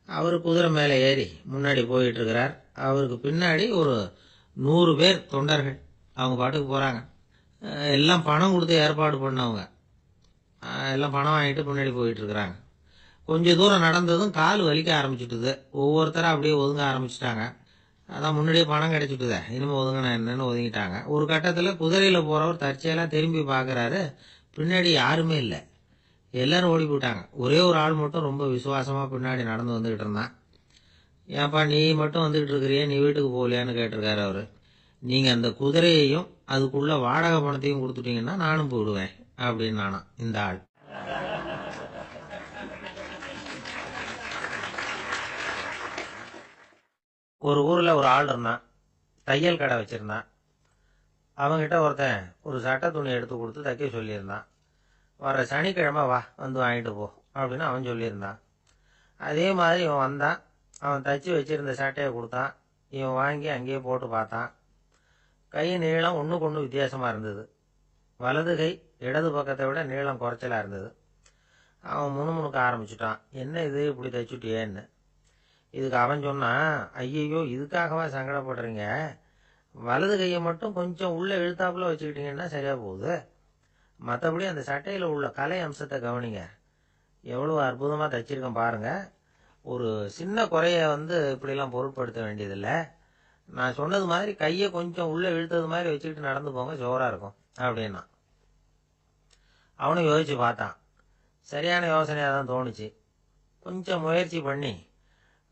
அவரு குதிரை மேல ஏறி முன்னாடி போயிட்டு இருக்கிறார். அவருக்கு பின்னாடி ஒரு 100 பேர் தொண்டர்கள் அவங்க பாட்டுக்கு போறாங்க. எல்லாம் பணம் கொடுத்து ஏற்பாடு பண்ணவங்க. எல்லாம் பணம் வாங்கிட்டு முன்னாடி போயிட்டு இருக்கிறாங்க. கொஞ்ச தூரம் நடந்ததும் கால் வலிக்க ஆரம்பிச்சுட்டுது. ஒவ்வொருத்தரா அப்படியே ஒதுங்க ஆரம்பிச்சுட்டாங்க. அதான் முன்னாடியே பணம் கிடைச்சிட்டுதே, இனிமே ஒதுங்கினா என்னன்னு ஒதுங்கிட்டாங்க. ஒரு கட்டத்துல குதிரையில போறவர் தற்செயலா திரும்பி பாக்குறாரு, பின்னாடி யாருமே இல்லை, எல்லாரும் ஓடி போயிட்டாங்க. ஒரே ஒரு ஆள் மட்டும் ரொம்ப விசுவாசமா பின்னாடி நடந்து வந்துகிட்டு இருந்தான். ஏன்பா நீ மட்டும் வந்துகிட்டு இருக்கிறியே, நீ வீட்டுக்கு போகலையான்னு கேட்டிருக்காரு அவரு. நீங்க அந்த குதிரையையும் அதுக்குள்ள வாடகை பணத்தையும் கொடுத்துட்டீங்கன்னா நானும் போயிடுவேன் அப்படின்னு நானா இந்த ஆள். ஒரு ஊர்ல ஒரு ஆள் இருந்தான், தையல் கடை வச்சிருந்தான். அவங்கிட்ட ஒருத்தன் ஒரு சட்டை துணி எடுத்து கொடுத்து தைக்க சொல்லியிருந்தான். வர சனிக்கிழமை வா வந்து வாங்கிட்டு போ அப்படின்னு அவன் சொல்லியிருந்தான். அதே மாதிரி இவன் வந்தான். அவன் தச்சு வச்சிருந்த சட்டையை கொடுத்தான். இவன் வாங்கி அங்கேயே போட்டு பார்த்தான். கை நீளம் ஒன்றுக்கு ஒன்று வித்தியாசமாக இருந்தது. வலது கை இடது பக்கத்தை விட நீளம் குறைச்சலாக இருந்தது. அவன் முணுமுணுக்க ஆரம்பிச்சுட்டான். என்ன இது இப்படி தைச்சுட்டியேன்னு. இதுக்கு அவன் சொன்னான், ஐயையோ இதுக்காகவா சங்கடப்படுறீங்க, வலது கையை மட்டும் கொஞ்சம் உள்ள இழுத்தாப்புல வச்சுக்கிட்டீங்கன்னா சரியா போகுது. மற்றபடி அந்த சட்டையில் உள்ள கலை அம்சத்தை கவனிங்க, எவ்வளோ அற்புதமாக தைச்சிருக்கேன் பாருங்க. ஒரு சின்ன குறைய இப்படிலாம் பொருட்படுத்த வேண்டியதில்லை. நான் சொன்னது மாதிரி கையை கொஞ்சம் உள்ள இழுத்தது மாதிரி வச்சுக்கிட்டு நடந்து போங்க, ஜோரா இருக்கும் அப்படின்னா. அவனும் யோசிச்சு பார்த்தான். சரியான யோசனையாக தான் தோணுச்சு. கொஞ்சம் முயற்சி பண்ணி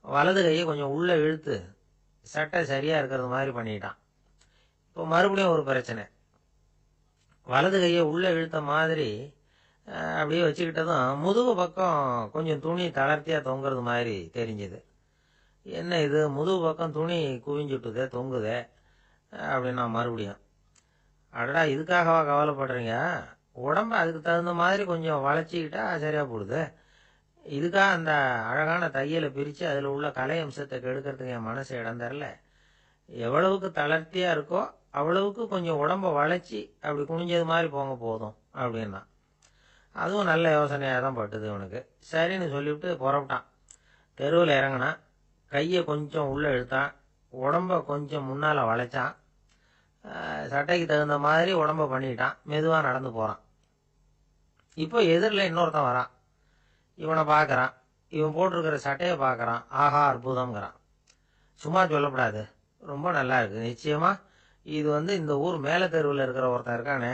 வலது கையை கொஞ்சம் உள்ள இழுத்து சட்டை சரியா இருக்கிறது மாதிரி பண்ணிட்டான். இப்போ மறுபடியும் ஒரு பிரச்சனை. வலது கையை உள்ள இழுத்த மாதிரி அப்படியே வச்சுக்கிட்டதும் முதுகு பக்கம் கொஞ்சம் துணி தளர்த்தியா தொங்குறது மாதிரி தெரிஞ்சுது. என்ன இது முதுகு பக்கம் துணி குவிஞ்சுட்டுதே தொங்குதே அப்படின்னா மறுபடியும், அடடா இதுக்காகவா கவலைப்படுறீங்க, உடம்ப அதுக்கு தகுந்த மாதிரி கொஞ்சம் வளைச்சிக்கிட்டா சரியா போடுது. இதுக்காக அந்த அழகான தையலை பிரித்து அதில் உள்ள கலை அம்சத்தை கெடுக்கிறதுக்கு என் மனசு இடம் தரல. எவ்வளவுக்கு தளர்த்தியா இருக்கோ அவ்வளவுக்கு கொஞ்சம் உடம்ப வளைச்சி அப்படி குனிஞ்சது மாதிரி போங்க போதும் அப்படின்னா. அதுவும் நல்ல யோசனையாக தான் பட்டுது இவனுக்கு. சரின்னு சொல்லிவிட்டு புறப்பட்டான். தெருவில் இறங்கினான். கையை கொஞ்சம் உள்ளே இழுத்தான். உடம்ப கொஞ்சம் முன்னால் வளைச்சான். சட்டைக்கு தகுந்த மாதிரி உடம்ப பண்ணிட்டான். மெதுவாக நடந்து போகிறான். இப்போ எதிரில் இன்னொருத்தன் வரான். இவனை பார்க்குறான். இவன் போட்டிருக்கிற சட்டையை பார்க்குறான். ஆஹா அற்புதம்ங்கிறான். சும்மா சொல்லப்படாது, ரொம்ப நல்லா இருக்கு. நிச்சயமா இது இந்த ஊர் மேலே தெருவில் இருக்கிற ஒருத்தன் இருக்கானே,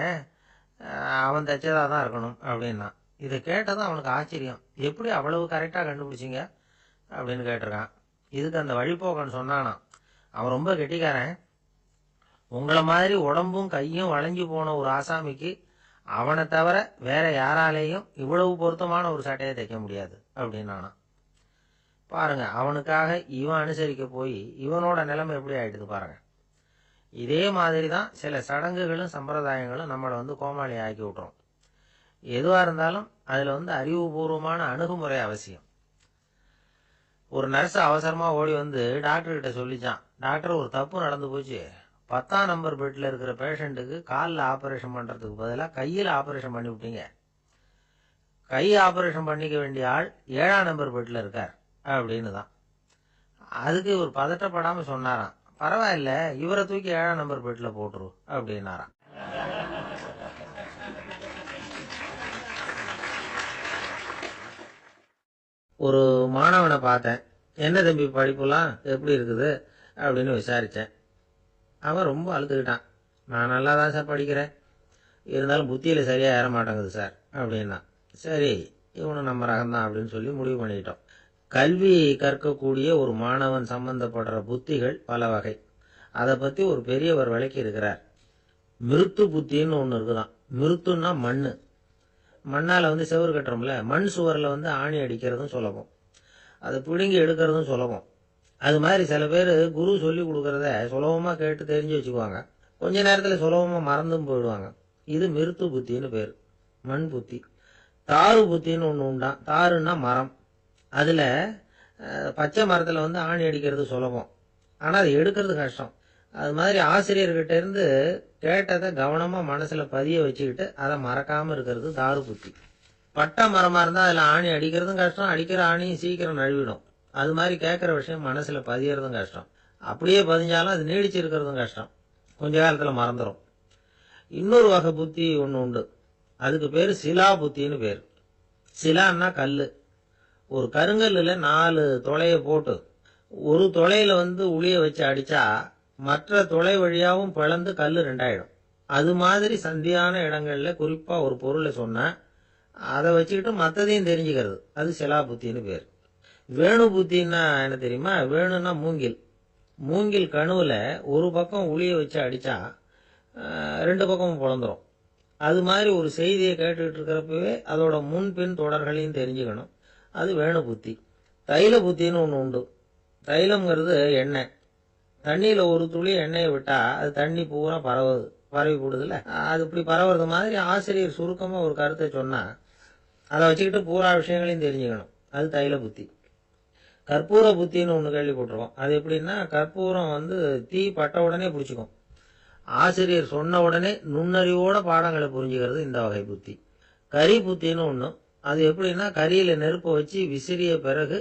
அவன் தைச்சதாக தான் இருக்கணும் அப்படின்னா. இதை கேட்டதும் அவனுக்கு ஆச்சரியம். எப்படி அவ்வளவு கரெக்டாக கண்டுபிடிச்சிங்க அப்படின்னு கேட்டிருக்கான். இதுக்கு அந்த வழிபோக்கன்னு சொன்னானான், அவன் ரொம்ப கெட்டிக்காரன். உங்களை மாதிரி உடம்பும் கையும் வளைஞ்சு போன ஒரு ஆசாமிக்கு அவனை தவிர வேற யாராலேயும் இவ்வளவு பொருத்தமான ஒரு சட்டையை தைக்க முடியாது அப்படின்னானா. பாருங்க, அவனுக்காக இவன் அனுசரிக்க போய் இவனோட நிலைமை எப்படி ஆயிடுது பாருங்க. இதே மாதிரி தான் சில சடங்குகளும் சம்பிரதாயங்களும் நம்மளை கோமாளி ஆக்கி விட்டுரும். எதுவா இருந்தாலும் அதுல அறிவுபூர்வமான அணுகுமுறை அவசியம். ஒரு நர்ஸ் அவசரமா ஓடி டாக்டர் கிட்ட சொல்லிச்சான், டாக்டர் ஒரு தப்பு நடந்து போச்சு, 10ஆம் நம்பர் பெட்ல இருக்கிற பேஷண்ட்டுக்கு காலில் ஆபரேஷன் பண்றதுக்கு பதிலாக கையில் ஆபரேஷன் பண்ணி விட்டீங்க. கை ஆபரேஷன் பண்ணிக்க வேண்டிய ஆள் 7ஆம் நம்பர் பெட்ல இருக்கார் அப்படின்னு தான். அதுக்கு ஒரு பதட்டப்படாம சொன்னாராம், பரவாயில்ல இவரை தூக்கி 7ஆம் நம்பர் பெட்ல போட்டுரு அப்படின்னாராம். ஒரு மாணவனை பார்த்தேன். என்ன தம்பி படிப்புலாம் எப்படி இருக்குது அப்படின்னு விசாரிச்சேன். அவன் ரொம்ப அழுதுகிட்டான். நான் நல்லா தான் சார் படிக்கிறேன், இருந்தாலும் புத்தியில் சரியாக ஏற மாட்டேங்குது சார் அப்படின்னா. சரி, இவனும் நம்ம ரகம்தான் அப்படின்னு சொல்லி முடிவு பண்ணிட்டோம். கல்வி கற்கக்கூடிய ஒரு மாணவன் சம்பந்தப்படுற புத்திகள் பல வகை. அதை பற்றி ஒரு பெரியவர் விளக்கி இருக்கிறார். மிருத்து புத்தின்னு ஒன்று இருக்குதான். மிருத்துன்னா மண். மண்ணால் செவுறு கட்டுறோம்ல, மண் சுவரில் ஆணி அடிக்கிறதும் சுலபம், அதை பிடுங்கி எடுக்கிறதும் சுலபம். அது மாதிரி சில பேர் குரு சொல்லி கொடுக்கறத சுலபமாக கேட்டு தெரிஞ்சு வச்சுக்குவாங்க, கொஞ்ச நேரத்தில் சுலபமாக மறந்தும் போயிடுவாங்க. இது மிருத்து புத்தின்னு பேர், மண் புத்தி. தாரு புத்தின்னு ஒன்று உண்டான். தாருன்னா மரம். அதில் பச்சை மரத்தில் ஆணி அடிக்கிறது சுலபம், ஆனால் அது எடுக்கிறது கஷ்டம். அது மாதிரி ஆசிரியர்கிட்ட இருந்து கேட்டதை கவனமாக மனசில் பதிய வச்சுக்கிட்டு அதை மறக்காமல் இருக்கிறது தாரு புத்தி. பட்டை மரமாக இருந்தால் அதில் ஆணி அடிக்கிறதும் கஷ்டம், அடிக்கிற ஆணியும் சீக்கிரம் நழுவிடும். அது மாதிரி கேட்குற விஷயம் மனசில் பதியறதும் கஷ்டம். அப்படியே பதிஞ்சாலும் அது நீடிச்சு இருக்கிறதும் கஷ்டம், கொஞ்ச காலத்தில் மறந்துடும். இன்னொரு வகை புத்தி ஒன்று உண்டு. அதுக்கு பேர் சிலா புத்தின்னு பேர். சிலான்னா கல். ஒரு கருங்கல்லில் 4 துளையை போட்டு ஒரு துளையில உளிய வச்சு அடிச்சா மற்ற துளை வழியாகவும் பிளந்து கல் 2ஆயிடும். அது மாதிரி சந்தியான இடங்கள்ல குறிப்பா ஒரு பொருளை சொன்னா அதை வச்சுக்கிட்டு மற்றதையும் தெரிஞ்சுக்கிறது, அது சிலா புத்தின்னு பேர். வேணு புத்தின்னா என்ன தெரியுமா? வேணுன்னா மூங்கில். மூங்கில் கணுவில் ஒரு பக்கம் உளிய வச்சு அடித்தா 2 பக்கமும் பிளந்துரும். அது மாதிரி ஒரு செய்தியை கேட்டுக்கிட்டு இருக்கிறப்பவே அதோட முன்பின் தொடர்களையும் தெரிஞ்சுக்கணும், அது வேணு புத்தி. தைல புத்தின்னு ஒன்று உண்டு. தைலம்ங்கிறது எண்ணெய். தண்ணியில் ஒரு துளி எண்ணெயை விட்டால் அது தண்ணி பூரா பரவி போடுதுல, அது இப்படி பரவுறது மாதிரி ஆசிரியர் சுருக்கமா ஒரு கருத்தை சொன்னா அதை வச்சுக்கிட்டு பூரா விஷயங்களையும் தெரிஞ்சுக்கணும். அது தைல புத்தி. கற்பூர புத்தின்னு ஒன்று கேள்விப்பட்டிருக்கோம். அது எப்படின்னா, கற்பூரம் தீ பட்ட உடனே பிடிச்சிக்கும். ஆசிரியர் சொன்ன உடனே நுண்ணறிவோட பாடங்களை புரிஞ்சுக்கிறது இந்த வகை புத்தி. கரி புத்தின்னு ஒன்று. அது எப்படின்னா, கரியில நெருப்பை வச்சு விசிறிய பிறகு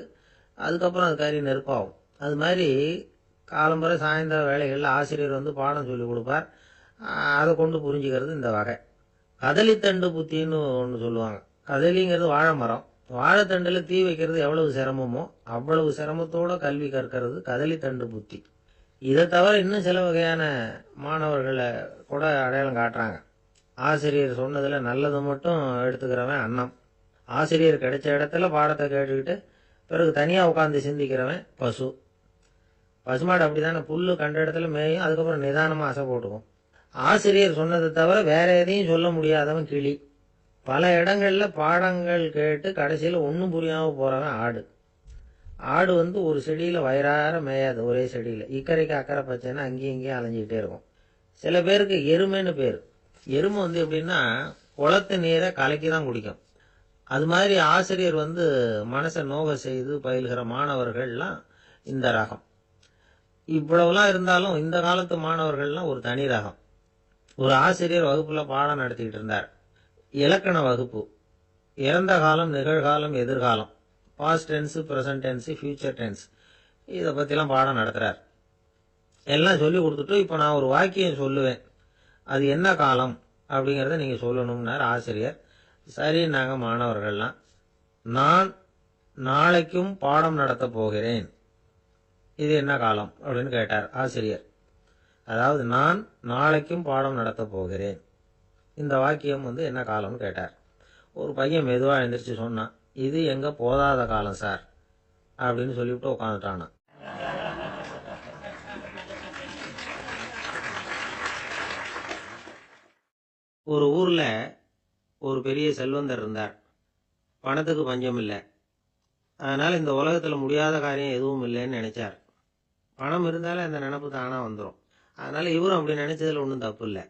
அதுக்கப்புறம் அது கறி நெருப்பாகும். அது மாதிரி காலம்பரை சாயந்தர வேலைகளில் ஆசிரியர் பாடம் சொல்லி கொடுப்பார். அதை கொண்டு புரிஞ்சுக்கிறது இந்த வகை. கதலித்தண்டு புத்தின்னு ஒன்று சொல்லுவாங்க. கதலிங்கிறது வாழை மரம். வாழைத்தண்டில் தீ வைக்கிறது எவ்வளவு சிரமமோ அவ்வளவு சிரமத்தோட கல்வி கற்கிறது கதலித்தண்டு புத்தி. இதை தவிர இன்னும் சில வகையான மாணவர்களை கூட அடையாளம் காட்டுறாங்க. ஆசிரியர் சொன்னதுல நல்லது மட்டும் எடுத்துக்கிறவன் அன்னம். ஆசிரியர் கிடைச்ச இடத்துல பாடத்தை கேட்டுக்கிட்டு பிறகு தனியாக உட்காந்து சிந்திக்கிறவன் பசு. பசுமாடு அப்படித்தானே, புல்லு கண்ட இடத்துல மேயும், அதுக்கப்புறம் நிதானமாக அசை போட்டுக்கும். ஆசிரியர் சொன்னதை தவிர வேற எதையும் சொல்ல முடியாதவன் கிளி. பல இடங்கள்ல பாடங்கள் கேட்டு கடைசியில் ஒன்றும் புரியாமல் போறவன் ஆடு. ஆடு ஒரு செடியில வயிறார மேயாது, ஒரே செடியில. இக்கரைக்கு அக்கறை பச்சைன்னா அங்கேயும் இங்கேயும் அலைஞ்சிக்கிட்டே இருக்கும். சில பேருக்கு எருமைன்னு பேர். எருமை எப்படின்னா குளத்து நீரை கலக்கி தான் குடிக்கும். அது மாதிரி ஆசிரியர் மனசை நோக செய்து பயில்கிற மாணவர்கள்லாம் இந்த ரகம். இவ்வளவுலாம் இருந்தாலும் இந்த காலத்து மாணவர்கள்லாம் ஒரு தனி ரகம். ஒரு ஆசிரியர் வகுப்புல பாடம் நடத்திக்கிட்டு இருந்தார். இலக்கண வகுப்பு. இறந்த காலம், நிகழ்காலம், எதிர்காலம், past tense, present tense, future tense, இதை பற்றிலாம் பாடம் நடத்துகிறார். எல்லாம் சொல்லி கொடுத்துட்டு இப்போ நான் ஒரு வாக்கியம் சொல்லுவேன், அது என்ன காலம் அப்படிங்கிறத நீங்கள் சொல்லணும்னார் ஆசிரியர். சரி, நாங்கள் மாணவர்கள்லாம், நான் நாளைக்கும் பாடம் நடத்த போகிறேன், இது என்ன காலம் அப்படின்னு கேட்டார் ஆசிரியர். அதாவது நான் நாளைக்கும் பாடம் நடத்த போகிறேன், இந்த வாக்கியம் என்ன காலம்னு கேட்டார். ஒரு பையன் மெதுவாக எழுந்திரிச்சு சொன்னான், இது எங்க போதாத காலம் சார் அப்படின்னு சொல்லிவிட்டு உட்காந்துட்டானா. ஒரு ஊர்ல ஒரு பெரிய செல்வந்தர் இருந்தார். பணத்துக்கு பஞ்சம் இல்லை. அதனால இந்த உலகத்துல முடியாத காரியம் எதுவும் இல்லைன்னு நினைச்சார். பணம் இருந்தாலும் அந்த நினைப்பு தானா வந்துடும். அதனால இவரும் அப்படி நினைச்சதுல ஒன்றும் தப்பு இல்லை.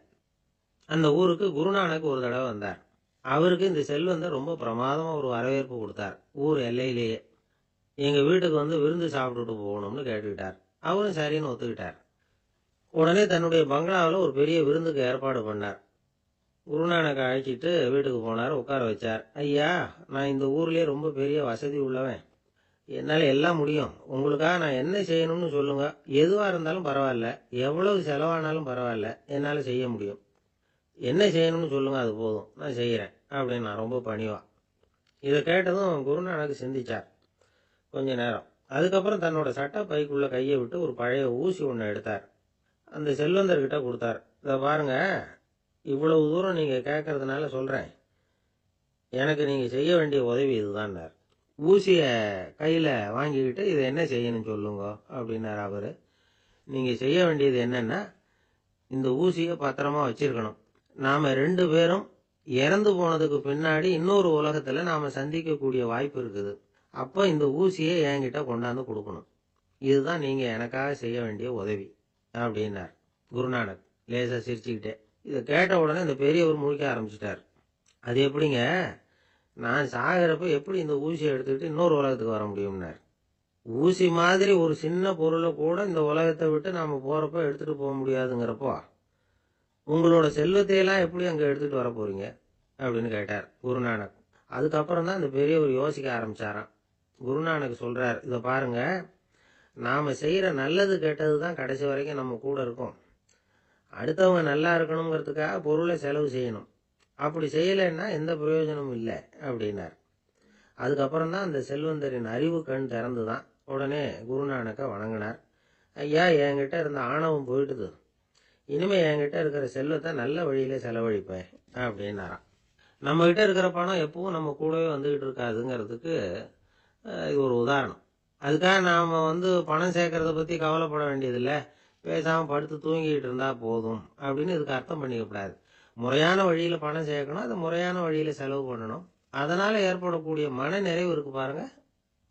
அந்த ஊருக்கு குருநானக் ஒரு தடவை வந்தார். அவருக்கு இந்த செல்வந்தர் ரொம்ப பிரமாதமா ஒரு வரவேற்பு கொடுத்தார். ஊர் எல்லையிலேயே எங்க வீட்டுக்கு விருந்து சாப்பிட்டுட்டு போகணும்னு கேட்டுக்கிட்டார். அவரும் சரின்னு ஒத்துக்கிட்டார். உடனே தன்னுடைய பங்களாவில் ஒரு பெரிய விருந்துக்கு ஏற்பாடு பண்ணார். குருநானக் அழைச்சிட்டு வீட்டுக்கு போனார், உட்கார வச்சார். ஐயா, நான் இந்த ஊர்லயே ரொம்ப பெரிய வசதி உள்ளவன், என்னால் எல்லாம் முடியும், உங்களுக்காக நான் என்ன செய்யணும்னு சொல்லுங்க, எதுவாக இருந்தாலும் பரவாயில்ல, எவ்வளவு செலவானாலும் பரவாயில்ல, என்னால் செய்ய முடியும், என்ன செய்யணும்னு சொல்லுங்க, அது போதும், நான் செய்கிறேன் அப்படின்னு நான் ரொம்ப பணிவா. இதை கேட்டதும் குருநானக் சிந்திச்சார் கொஞ்ச நேரம். அதுக்கப்புறம் தன்னோட சட்டை பைக்குள்ள கையை விட்டு ஒரு பழைய ஊசி ஒன்று எடுத்தார். அந்த செல்வந்தர்கிட்ட கொடுத்தார். இதை பாருங்க, இவ்வளவு தூரம் நீங்க கேட்கறதுனால சொல்றேன், எனக்கு நீங்க செய்ய வேண்டிய உதவி இதுதான்னார். ஊசிய கையில வாங்கிக்கிட்டு இதை என்ன செய்யணும்னு சொல்லுங்க அப்படின்னார் அவரு. நீங்க செய்ய வேண்டியது என்னன்னா, இந்த ஊசியை பத்திரமா வச்சிருக்கணும். நாம 2 பேரும் இறந்து போனதுக்கு பின்னாடி இன்னொரு உலகத்துல நாம சந்திக்கக்கூடிய வாய்ப்பு இருக்குது. அப்ப இந்த ஊசியை என்கிட்ட கொண்டாந்து கொடுக்கணும். இதுதான் நீங்க எனக்காக செய்ய வேண்டிய உதவி அப்படின்னார் குருநானக் லேசா சிரிச்சுக்கிட்டே. இதை கேட்ட உடனே இந்த பெரியவர் முழிக்க ஆரம்பிச்சிட்டார். அது எப்படிங்க, நான் சாகிறப்ப எப்படி இந்த ஊசியை எடுத்துக்கிட்டு இன்னொரு உலகத்துக்கு வர முடியும்னார். ஊசி மாதிரி ஒரு சின்ன பொருளை கூட இந்த உலகத்தை விட்டு நாம போறப்ப எடுத்துட்டு போக முடியாதுங்கிறப்போ உங்களோட செல்வத்தையெல்லாம் எப்படி அங்க எடுத்துட்டு வர போறீங்க அப்படின்னு கேட்டார் குருநானக். அதுக்கப்புறம் தான் இந்த பெரியவர் யோசிக்க ஆரம்பிச்சாராம். குருநானக் சொல்றார், இதை பாருங்க, நாம செய்யற நல்லது கெட்டது தான் கடைசி வரைக்கும் நம்ம கூட இருக்கும். அடுத்தவங்க நல்லா இருக்கணுங்கிறதுக்காக பொருளை செலவு செய்யணும், அப்படி செய்யலைன்னா எந்த பிரயோஜனமும் இல்லை அப்படின்னார். அதுக்கப்புறம் தான் அந்த செல்வந்தரின் அறிவு கண் திறந்துதான். உடனே குருநானக்கை வணங்கினார். ஐயா, என்கிட்ட இருந்த ஆணவம் போயிட்டுது, இனிமே என்கிட்ட இருக்கிற செல்வத்தை நல்ல வழியில செலவழிப்பேன் அப்படின்னாராம். நம்ம கிட்ட இருக்கிற பணம் எப்பவும் நம்ம கூடவே வந்துகிட்டு இருக்காதுங்கிறதுக்கு இது ஒரு உதாரணம். அதுக்காக நாம பணம் சேர்க்கறத பத்தி கவலைப்பட வேண்டியதில்லை, பேசாம படுத்து தூங்கிட்டு இருந்தா போதும் அப்படின்னு இதுக்கு அர்த்தம் பண்ணிக்கப்படாது. முறையான வழியில பணம் சேர்க்கணும், அதை முறையான வழியில செலவு பண்ணணும். அதனால ஏற்படக்கூடிய மன நிறைவு இருக்கு பாருங்க,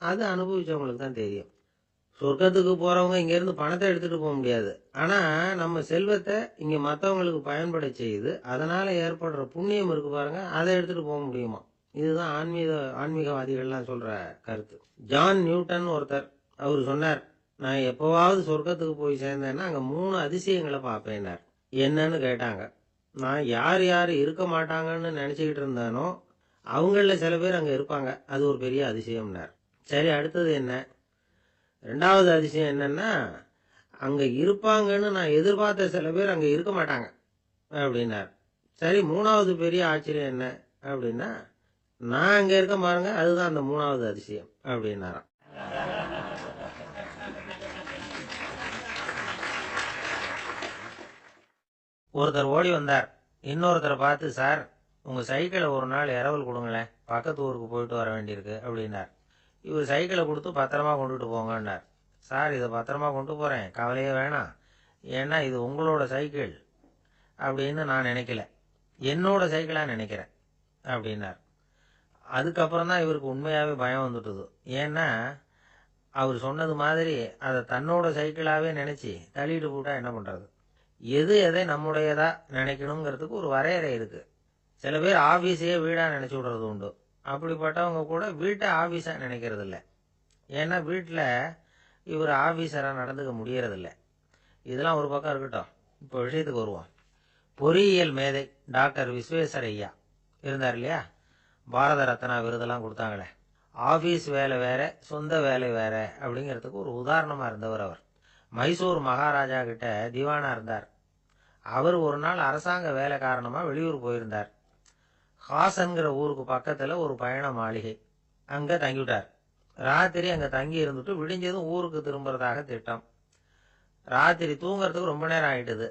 அது அனுபவிச்சவங்களுக்கு தான் தெரியும். சொர்க்கத்துக்கு போறவங்க இங்க இருந்து பணத்தை எடுத்துட்டு போக முடியாது. ஆனா நம்ம செல்வத்தை இங்க மத்தவங்களுக்கு பயன்பட செய்யுது, அதனால ஏற்படுற புண்ணியம் இருக்கு பாருங்க, அதை எடுத்துட்டு போக முடியுமா. இதுதான் ஆன்மீகவாதிகள்லாம் சொல்ற கருத்து. ஜான் நியூட்டன் ஒருத்தர், அவர் சொன்னார், நான் எப்பவாவது சொர்க்கத்துக்கு போய் சேர்ந்தேன்னா அங்க 3 அதிசயங்களை பார்ப்பேன்னார். என்னன்னு கேட்டாங்க. நான் யார் யார் இருக்க மாட்டாங்கன்னு நினைச்சுக்கிட்டு இருந்தானோ அவங்கள சில பேர் அங்க இருப்பாங்க, அது ஒரு பெரிய அதிசயம்னார். சரி, அடுத்தது என்ன? 2வது அதிசயம் என்னன்னா, அங்க இருப்பாங்கன்னு நான் எதிர்பார்த்த சில பேர் அங்க இருக்க மாட்டாங்க அப்படின்னார். சரி, 3வது பெரிய ஆச்சரியம் என்ன அப்படின்னா, நான் அங்க இருக்க பாருங்க, அதுதான் அந்த 3வது அதிசயம் அப்படின்னாராம். ஒருத்தர் ஓடி வந்தார், இன்னொருத்தரை பார்த்து, சார் உங்க சைக்கிளை ஒரு நாள் இரவல் கொடுங்களேன், பக்கத்து ஊருக்கு போயிட்டு வர வேண்டியிருக்கு அப்படின்னார். இவர் சைக்கிளை கொடுத்து பத்திரமா கொண்டுட்டு போங்கன்னார். சார், இதை பத்திரமா கொண்டு போறேன், கவலையே வேணாம், ஏன்னா இது உங்களோட சைக்கிள் அப்படின்னு நான் நினைக்கல, என்னோட சைக்கிளா நினைக்கிறேன் அப்படின்னார். அதுக்கப்புறம் தான் இவருக்கு உண்மையாவே பயம் வந்துட்டுது. ஏன்னா அவர் சொன்னது மாதிரி அதை தன்னோட சைக்கிளாவே நினைச்சு தள்ளிட்டு போட்டா என்ன பண்றது. எது எதை நம்முடையதா நினைக்கணுங்கிறதுக்கு ஒரு வரையறை இருக்கு. சில பேர் ஆபீஸையே வீடா நினைச்சு விடுறது உண்டு. அப்படிப்பட்டவங்க கூட வீட்டை ஆபீஸா நினைக்கிறது இல்லை. ஏன்னா வீட்டில் இவர் ஆபீஸரா நடந்துக்க முடியறதில்ல. இதெல்லாம் ஒரு பக்கம் இருக்கட்டும், இப்போ விஷயத்துக்கு வருவோம். பொறியியல் மேதை டாக்டர் விஸ்வேஸ்வரய்யா இருந்தார் இல்லையா, பாரத ரத்னா விருதெல்லாம் கொடுத்தாங்களே. ஆபீஸ் வேலை வேற, சொந்த வேலை வேற அப்படிங்கிறதுக்கு ஒரு உதாரணமா இருந்தவர் அவர். மைசூர் மகாராஜா கிட்ட திவானா இருந்தார். அவர் ஒரு நாள் அரசாங்க வேலை காரணமா வெளியூர் போயிருந்தார். ஹாசன்கிற ஊருக்கு பக்கத்துல ஒரு பயண மாளிகை, அங்க தங்கிவிட்டார். ராத்திரி அங்க தங்கி இருந்துட்டு விடிஞ்சதும் ஊருக்கு திரும்புறதாக திட்டம். ராத்திரி தூங்குறதுக்கு ரொம்ப நேரம் ஆயிட்டுது.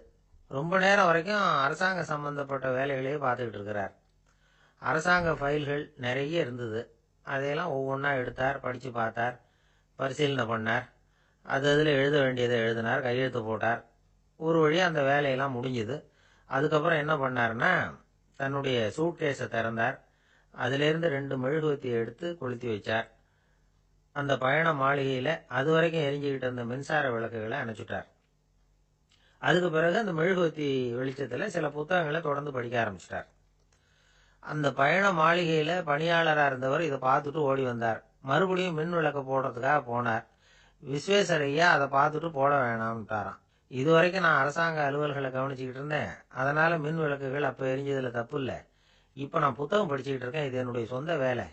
ரொம்ப நேரம் வரைக்கும் அரசாங்க சம்பந்தப்பட்ட வேலைகளையே பார்த்துக்கிட்டு இருக்கிறார். அரசாங்க ஃபைல்கள் நிறைய இருந்தது. அதையெல்லாம் ஒவ்வொன்றா எடுத்தார், படிச்சு பார்த்தார், பரிசீலனை பண்ணார். அதில் எழுத வேண்டியதை எழுதினார், கையெழுத்து போட்டார். ஒரு வழியாக அந்த வேலையெல்லாம் முடிஞ்சுது. அதுக்கப்புறம் என்ன பண்ணார்னா, தன்னுடைய சூட்கேஸை திறந்தார். அதிலிருந்து 2 மெழுகுவர்த்தியை எடுத்து கொளுத்தி வச்சார். அந்த பயண மாளிகையில் அது வரைக்கும் எரிஞ்சுக்கிட்டு இருந்த மின்சார விளக்குகளை அணைச்சுட்டார். அதுக்கு பிறகு அந்த மெழுகுவர்த்தி வெளிச்சத்தில் சில புத்தகங்களை தொடர்ந்து படிக்க ஆரம்பிச்சிட்டார். அந்த பயண மாளிகையில் பணியாளராக இருந்தவர் இதை பார்த்துட்டு ஓடி வந்தார். மறுபடியும் மின் விளக்கு போடுறதுக்காக போனார். விஸ்வேஸ்வரய்யா அதை பார்த்துட்டு போட வேணாம்ட்டாராம். இது வரைக்கும் நான் அரசாங்க அலுவல்களை கவனிச்சுக்கிட்டு இருந்தேன், அதனால மின் விளக்குகள் அப்போ எரிஞ்சதுல தப்பு இல்லை. இப்போ நான் புத்தகம் படிச்சுக்கிட்டு இருக்கேன், இது என்னுடைய சொந்த வேலை,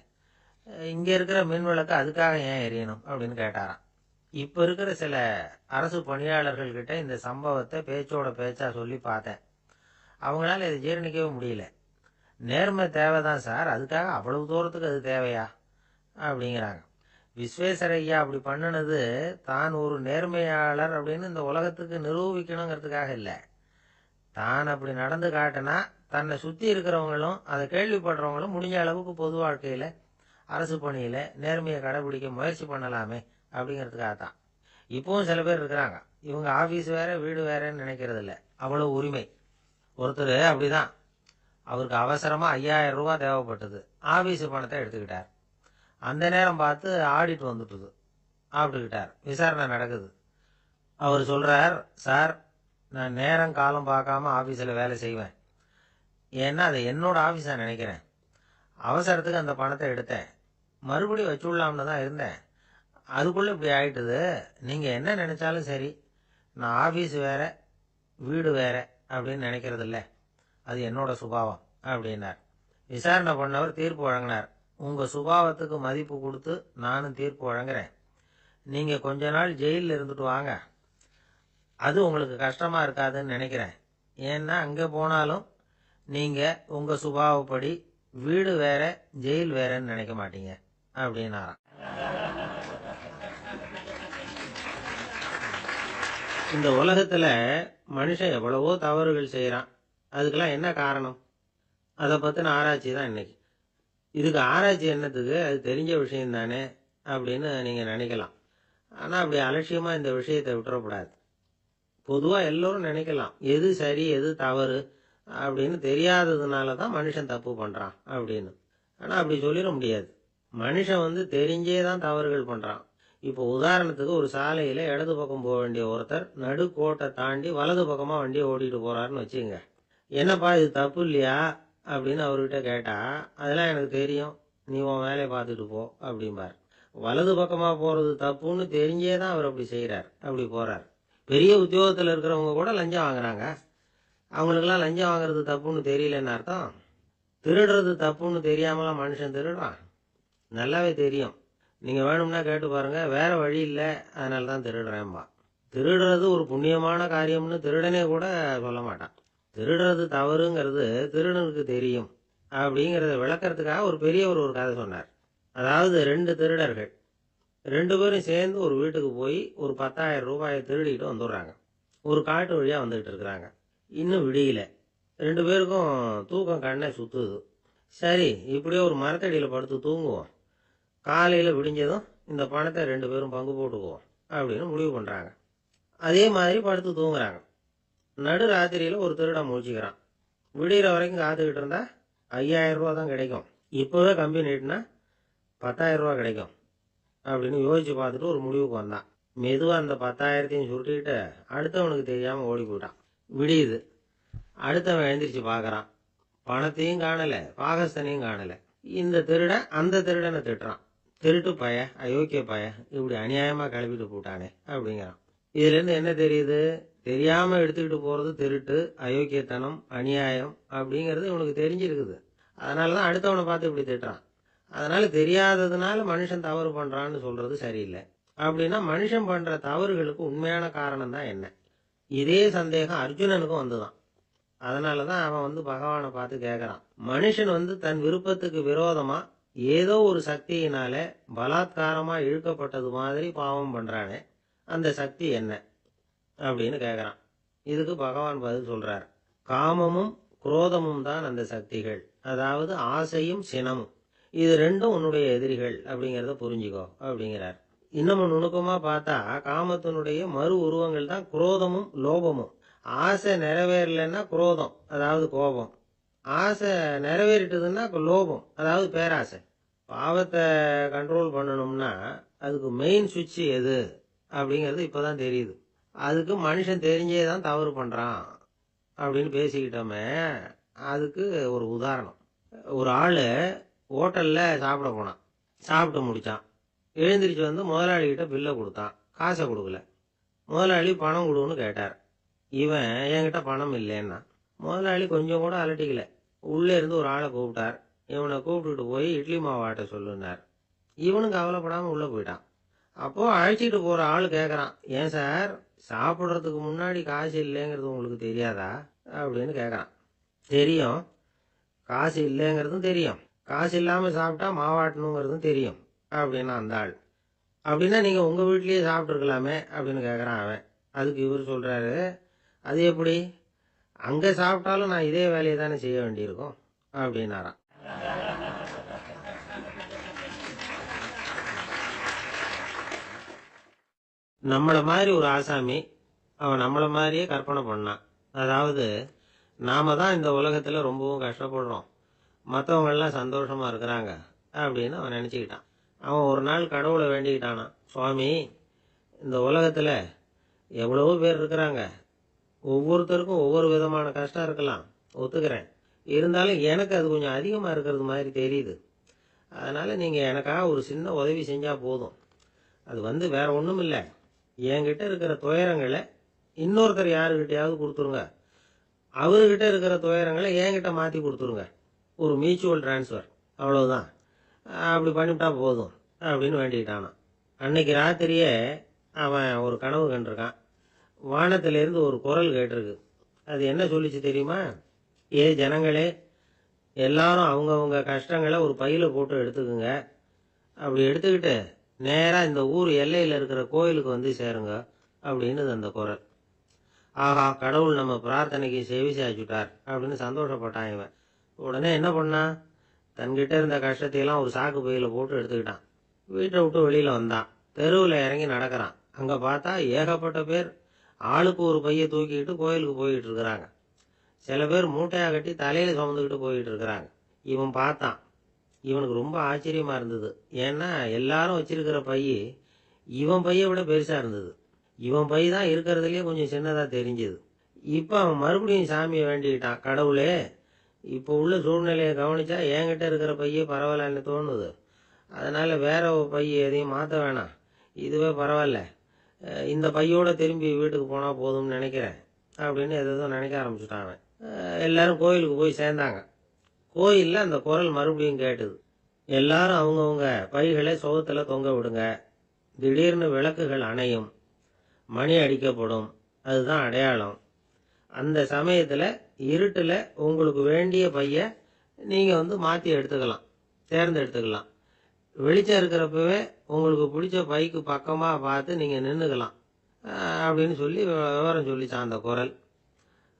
இங்கே இருக்கிற மின் விளக்கு அதுக்காக ஏன் எரியணும் அப்படின்னு கேட்டாராம். இப்போ இருக்கிற சில அரசு பணியாளர்கள் கிட்ட இந்த சம்பவத்தை பேச்சோட பேச்சா சொல்லி பார்த்தேன். அவங்களால இதை ஜீரணிக்கவே முடியல. நேர்மை தேவைதான் சார், அதுக்காக அவ்வளவு தூரத்துக்கு அது தேவையா அப்படிங்கிறாங்க. விஸ்வேஸ்வரய்யா அப்படி பண்ணினது தான் ஒரு நேர்மையாளர் அப்படின்னு இந்த உலகத்துக்கு நிரூபிக்கணுங்கிறதுக்காக இல்லை. தான் அப்படி நடந்து காட்டினா தன்னை சுற்றி இருக்கிறவங்களும் அதை கேள்விப்படுறவங்களும் முடிஞ்ச அளவுக்கு பொது வாழ்க்கையில் அரசு பணியில் நேர்மையை கடைபிடிக்க முயற்சி பண்ணலாமே அப்படிங்கிறதுக்காக தான். இப்பவும் சில பேர் இருக்கிறாங்க, இவங்க ஆஃபீஸ் வேற வீடு வேறன்னு நினைக்கிறது இல்லை, அவ்வளோ உரிமை. ஒருத்தர் அப்படிதான், அவருக்கு அவசரமாக 5000 ரூபாய் தேவைப்பட்டது. ஆஃபீஸு பணத்தை எடுத்துக்கிட்டார். அந்த நேரம் பார்த்து ஆடிட் வந்துட்டுது. ஆப்பிட்டுக்கிட்டார். விசாரணை நடக்குது. அவர் சொல்றார், சார் நான் நேரம் காலம் பார்க்காம ஆஃபீஸில் வேலை செய்வேன், ஏன்னா அதை என்னோட ஆஃபீஸாக நினைக்கிறேன். அவசரத்துக்கு அந்த பணத்தை எடுத்தேன், மறுபடியும் வச்சுடலாம்னு தான் இருந்தேன், அதுக்குள்ளே இப்படி ஆயிட்டுது. நீங்கள் என்ன நினைச்சாலும் சரி, நான் ஆஃபீஸ் வேற வீடு வேற அப்படின்னு நினைக்கிறது இல்லை, அது என்னோட சுபாவம் அப்படின்னார். விசாரணை பண்ணவர் தீர்ப்பு வழங்கினார். உங்க சுபாவத்துக்கு மதிப்பு கொடுத்து நானும் தீர்ப்பு வழங்குறேன். நீங்க கொஞ்ச நாள் ஜெயிலில் இருந்துட்டு வாங்க, அது உங்களுக்கு கஷ்டமா இருக்காதுன்னு நினைக்கிறேன். ஏன்னா அங்க போனாலும் நீங்க உங்க சுபாவப்படி வீடு வேற ஜெயில் வேறன்னு நினைக்க மாட்டீங்க அப்படின்னாராம். இந்த உலகத்துல மனுஷன் எவ்வளவோ தவறுகள் செய்யறான். அதுக்கெல்லாம் என்ன காரணம்? அதை பத்தின ஆராய்ச்சி தான் இன்னைக்கு. இதுக்கு ஆராய்ச்சி என்னத்துக்கு, அது தெரிஞ்ச விஷயம் தானே அப்படின்னு நீங்க நினைக்கலாம். ஆனா அப்படி அலட்சியமா இந்த விஷயத்தை விட்டுறக்கூடாது. பொதுவா எல்லோரும் நினைக்கலாம், எது சரி எது தவறு அப்படின்னு தெரியாததுனால தான் மனுஷன் தப்பு பண்றான் அப்படின்னு. ஆனா அப்படி சொல்லிட முடியாது. மனுஷன் தெரிஞ்சே தான் தவறுகள் பண்றான். இப்போ உதாரணத்துக்கு ஒரு சாலையில இடது பக்கம் போக வேண்டிய ஒருத்தர் நடுக்கோட்டை தாண்டி வலது பக்கமா வண்டியை ஓட்டிட்டு போறாருன்னு வச்சுங்க. என்னப்பா இது தப்பு இல்லையா அப்படின்னு அவர்கிட்ட கேட்டா, அதெல்லாம் எனக்கு தெரியும், நீ உன் வேலையை பார்த்துட்டு போ அப்படிம்பார். வலது பக்கமா போறது தப்புன்னு தெரிஞ்சே தான் அவர் அப்படி செய்யறார், அப்படி போறார். பெரிய உத்தியோகத்துல இருக்கிறவங்க கூட லஞ்சம் வாங்குறாங்க. அவங்களுக்கெல்லாம் லஞ்சம் வாங்குறது தப்புன்னு தெரியலன்னு அர்த்தம்? திருடுறது தப்புன்னு தெரியாமலாம் மனுஷன் திருடுறான்? நல்லாவே தெரியும். நீங்க வேணும்னா கேட்டு பாருங்க, வேற வழி இல்லை அதனால தான் திருடுறேன்பா. திருடுறது ஒரு புண்ணியமான காரியம்னு திருடனே கூட சொல்ல மாட்டான். திருடுறது தவறுங்கிறது திருடனுக்கு தெரியும் அப்படிங்கறத விளக்கறதுக்காக ஒரு பெரியவர் ஒரு கதை சொன்னார். அதாவது 2 திருடர்கள் 2 பேரும் சேர்ந்து ஒரு வீட்டுக்கு போய் ஒரு 10,000 ரூபாயை திருடிட்டு வந்துடுறாங்க. ஒரு காட்டு வழியா வந்துகிட்டு இருக்கிறாங்க. இன்னும் விடியல. 2 பேருக்கும் தூக்கம் கண்ணை சுத்துது. சரி, இப்படியே ஒரு மரத்தடியில படுத்து தூங்குவோம், காலையில விடிஞ்சதும் இந்த பணத்தை 2 பேரும் பங்கு போட்டுக்குவோம் அப்படின்னு முடிவு பண்றாங்க. அதே மாதிரி படுத்து தூங்குறாங்க. நடு ராத்திரியில ஒரு திருடன் முழிச்சுக்கிறான். விடிகிற வரைக்கும் காத்துக்கிட்டு இருந்தா 5,000 ரூபா தான் கிடைக்கும், இப்பவே கம்பி நீட்டினா 10,000 ரூபா கிடைக்கும் அப்படின்னு யோசிச்சு பார்த்துட்டு ஒரு முடிவுக்கு வந்தான். மெதுவா அந்த 10,000த்தையும் சுருட்டிட்டு அடுத்தவனுக்கு தெரியாம ஓடி போயிட்டான். விடியுது. அடுத்தவன் எழுந்திரிச்சு பாக்குறான். பணத்தையும் காணல, பாகஸ்தனையும் காணல. இந்த திருடன் அந்த திருடனை திட்டுறான். திருட்டு பய, அயோக்கிய பய, இப்படி அநியாயமா கிளப்பிட்டு போட்டானே அப்படிங்கிறான். இதுல இருந்து என்ன தெரியுது? தெரியாம எடுத்துக்கிட்டு போறது திருட்டு, அயோக்கியத்தனம், அநியாயம் அப்படிங்கிறது இவனுக்கு தெரிஞ்சிருக்குது. அதனாலதான் அடுத்தவனை பார்த்து இப்படி திட்டுறான். அதனால தெரியாததுனால மனுஷன் தவறு பண்றான்னு சொல்றது சரியில்லை. அப்படின்னா மனுஷன் பண்ற தவறுகளுக்கு உண்மையான காரணம் தான் என்ன? இதே சந்தேகம் அர்ஜுனனுக்கும் வந்துதான். அதனாலதான் அவன் பகவானை பார்த்து கேட்கறான். மனுஷன் தன் விருப்பத்துக்கு விரோதமா ஏதோ ஒரு சக்தியினால பலாத்காரமா இழுக்கப்பட்டது மாதிரி பாவம் பண்றானே, அந்த சக்தி என்ன அப்படின்னு கேட்கறான். இதுக்கு பகவான் பதில் சொல்றார். காமமும் குரோதமும் தான் அந்த சக்திகள், அதாவது ஆசையும் சினமும். இது ரெண்டும் உன்னுடைய எதிரிகள் அப்படிங்கறத புரிஞ்சுக்கோ அப்படிங்கிறார். இன்னும் நுணுக்கமா பார்த்தா காமத்தினுடைய மறு உருவங்கள் தான் குரோதமும் லோபமும். ஆசை நிறைவேறலைன்னா குரோதம், அதாவது கோபம். ஆசை நிறைவேறிட்டதுன்னா லோபம், அதாவது பேராசை. பாவத்தை கண்ட்ரோல் பண்ணணும்னா அதுக்கு மெயின் சுவிட்ச் எது அப்படிங்கிறது இப்பதான் தெரியுது. அதுக்கு மனுஷன் தெரிஞ்சே தான் தவறு பண்றான் அப்படின்னு பேசிக்கிட்டோமே. அதுக்கு ஒரு உதாரணம். ஒரு ஆளு ஹோட்டல்ல சாப்பிட போனான். சாப்பிட்டு முடிச்சான். எழுந்திரிச்சு முதலாளி கிட்ட பில்லை கொடுத்தான். காசை கொடுக்கல. முதலாளி பணம் கொடுன்னு கேட்டார். இவன் என்கிட்ட பணம் இல்லைன்னா. முதலாளி கொஞ்சம் கூட அலட்டிக்கல. உள்ளே இருந்து ஒரு ஆளை கூப்பிட்டார். இவனை கூப்பிட்டுட்டு போய் இட்லி மாவு ஆட்ட சொல்லுனார். இவனும் கவலைப்படாம உள்ள போயிட்டான். அப்போ அழைச்சிட்டு போற ஆளு கேக்குறான், ஏன் சார் சாப்பிடுறதுக்கு முன்னாடி காசு இல்லைங்கிறது உங்களுக்கு தெரியாதா அப்படின்னு கேக்குறான். தெரியும், காசு இல்லைங்கிறதும் தெரியும், காசு இல்லாம சாப்பிட்டா மாவாட்டணுங்கிறதும் தெரியும் அப்படின்னா அந்த ஆள். அப்படின்னா நீங்க உங்க வீட்லயே சாப்பிட்டு இருக்கலாமே அப்படின்னு கேக்குறான் அவன். அதுக்கு இவர் சொல்றாரு, அது எப்படி, அங்க சாப்பிட்டாலும் நான் இதே வேலையை தானே செய்ய வேண்டியிருக்கும் அப்படின்னாராம். நம்மள மாதிரி ஒரு ஆசாமி அவன் நம்மள மாதிரியே கற்பனை பண்ணான். அதாவது நாம தான் இந்த உலகத்துல ரொம்பவும் கஷ்டப்படுறோம், மற்றவங்க எல்லாம் சந்தோஷமா இருக்கிறாங்க அப்படின்னு அவன் நினைச்சுக்கிட்டான். அவன் ஒரு நாள் கடவுளை வேண்டிக்கிட்டானா, சுவாமி, இந்த உலகத்துல எவ்வளவோ பேர் இருக்கிறாங்க, ஒவ்வொருத்தருக்கும் ஒவ்வொரு விதமான கஷ்டம் இருக்கலாம், ஒத்துக்கிறேன். இருந்தாலும் எனக்கு அது கொஞ்சம் அதிகமா இருக்கிறது மாதிரி தெரியுது. அதனால நீங்க எனக்காக ஒரு சின்ன உதவி செஞ்சா போதும். அது வேற ஒண்ணும் இல்லை, என்கிட்ட இருக்கிற துயரங்களை இன்னொருத்தர் யாருக்கிட்டையாவது கொடுத்துருங்க, அவர்கிட்ட இருக்கிற துயரங்களை என்கிட்ட மாத்தி கொடுத்துருங்க. ஒரு மியூச்சுவல் டிரான்ஸ்ஃபர், அவ்வளவுதான். அப்படி பண்ணிவிட்டா போதும் அப்படின்னு வேண்டிக்கிட்டானான். அன்னைக்கு ராத்திரியே அவன் ஒரு கனவு கண்டிருக்கான். வானத்திலிருந்து ஒரு குரல் கேட்டிருக்கு. அது என்ன சொல்லிச்சு தெரியுமா? ஏ ஜனங்களே, எல்லாரும் அவங்கவுங்க கஷ்டங்களை ஒரு பையில போட்டு எடுத்துக்குங்க. அப்படி எடுத்துக்கிட்டு நேரா இந்த ஊர் எல்லையில இருக்கிற கோயிலுக்கு சேருங்க அப்படின்னு அந்த குரல். ஆஹா, கடவுள் நம்ம பிரார்த்தனைக்கு செவி சாய்ச்சுட்டார் அப்படின்னு சந்தோஷப்பட்டான் இவன். உடனே என்ன பண்ணான், தன்கிட்ட இருந்த கஷ்டத்தையெல்லாம் ஒரு சாக்கு பையில போட்டு எடுத்துக்கிட்டான். வீட்டை விட்டு வெளியில வந்தான். தெருவில் இறங்கி நடக்கிறான். அங்க பார்த்தா ஏகப்பட்ட பேர் ஆளுக்கு ஒரு பைய தூக்கிட்டு கோயிலுக்கு போயிட்டு இருக்கிறாங்க. சில பேர் மூட்டையா கட்டி தலையில சுமந்துக்கிட்டு போயிட்டு இருக்கிறாங்க. இவன் பார்த்தான். இவனுக்கு ரொம்ப ஆச்சரியமா இருந்தது. ஏன்னா எல்லாரும் வச்சிருக்கிற பைய இவன் பையை விட பெருசா இருந்தது. இவன் பை தான் இருக்கிறதுலயே கொஞ்சம் சின்னதா தெரிஞ்சது. இப்ப அவன் மறுபடியும் சாமியை வேண்டிக்கிட்டான், கடவுளே இப்போ உள்ள சூழ்நிலையை கவனிச்சா என்கிட்ட இருக்கிற பையே பரவாயில்லன்னு தோணுது. அதனால வேற ஒரு பை எதையும் மாற்ற வேணாம், இதுவே பரவாயில்ல, இந்த பையோட திரும்பி வீட்டுக்கு போனா போதும்னு நினைக்கிறேன் அப்படின்னு எதோ நினைக்க ஆரம்பிச்சுட்டான் அவன். எல்லாரும் கோயிலுக்கு போய் சேர்ந்தாங்க. கோயில்ல அந்த குரல் மறுபடியும் கேட்டுது. எல்லாரும் அவங்கவுங்க பைகளை சுவத்துல தொங்க விடுங்க, திடீர்னு விளக்குகள் அணையும், மணி அடிக்கப்படும், அதுதான் அடையாளம். அந்த சமயத்துல இருட்டுல உங்களுக்கு வேண்டிய பைய நீங்க மாத்தி எடுத்துக்கலாம், தேர்ந்தெடுத்துக்கலாம். வெளிச்சம் இருக்கிறப்பவே உங்களுக்கு பிடிச்ச பைக்கு பக்கமா பார்த்து நீங்க நின்றுக்கலாம் அப்படின்னு சொல்லி விவரம் சொல்லிச்சான் அந்த குரல்.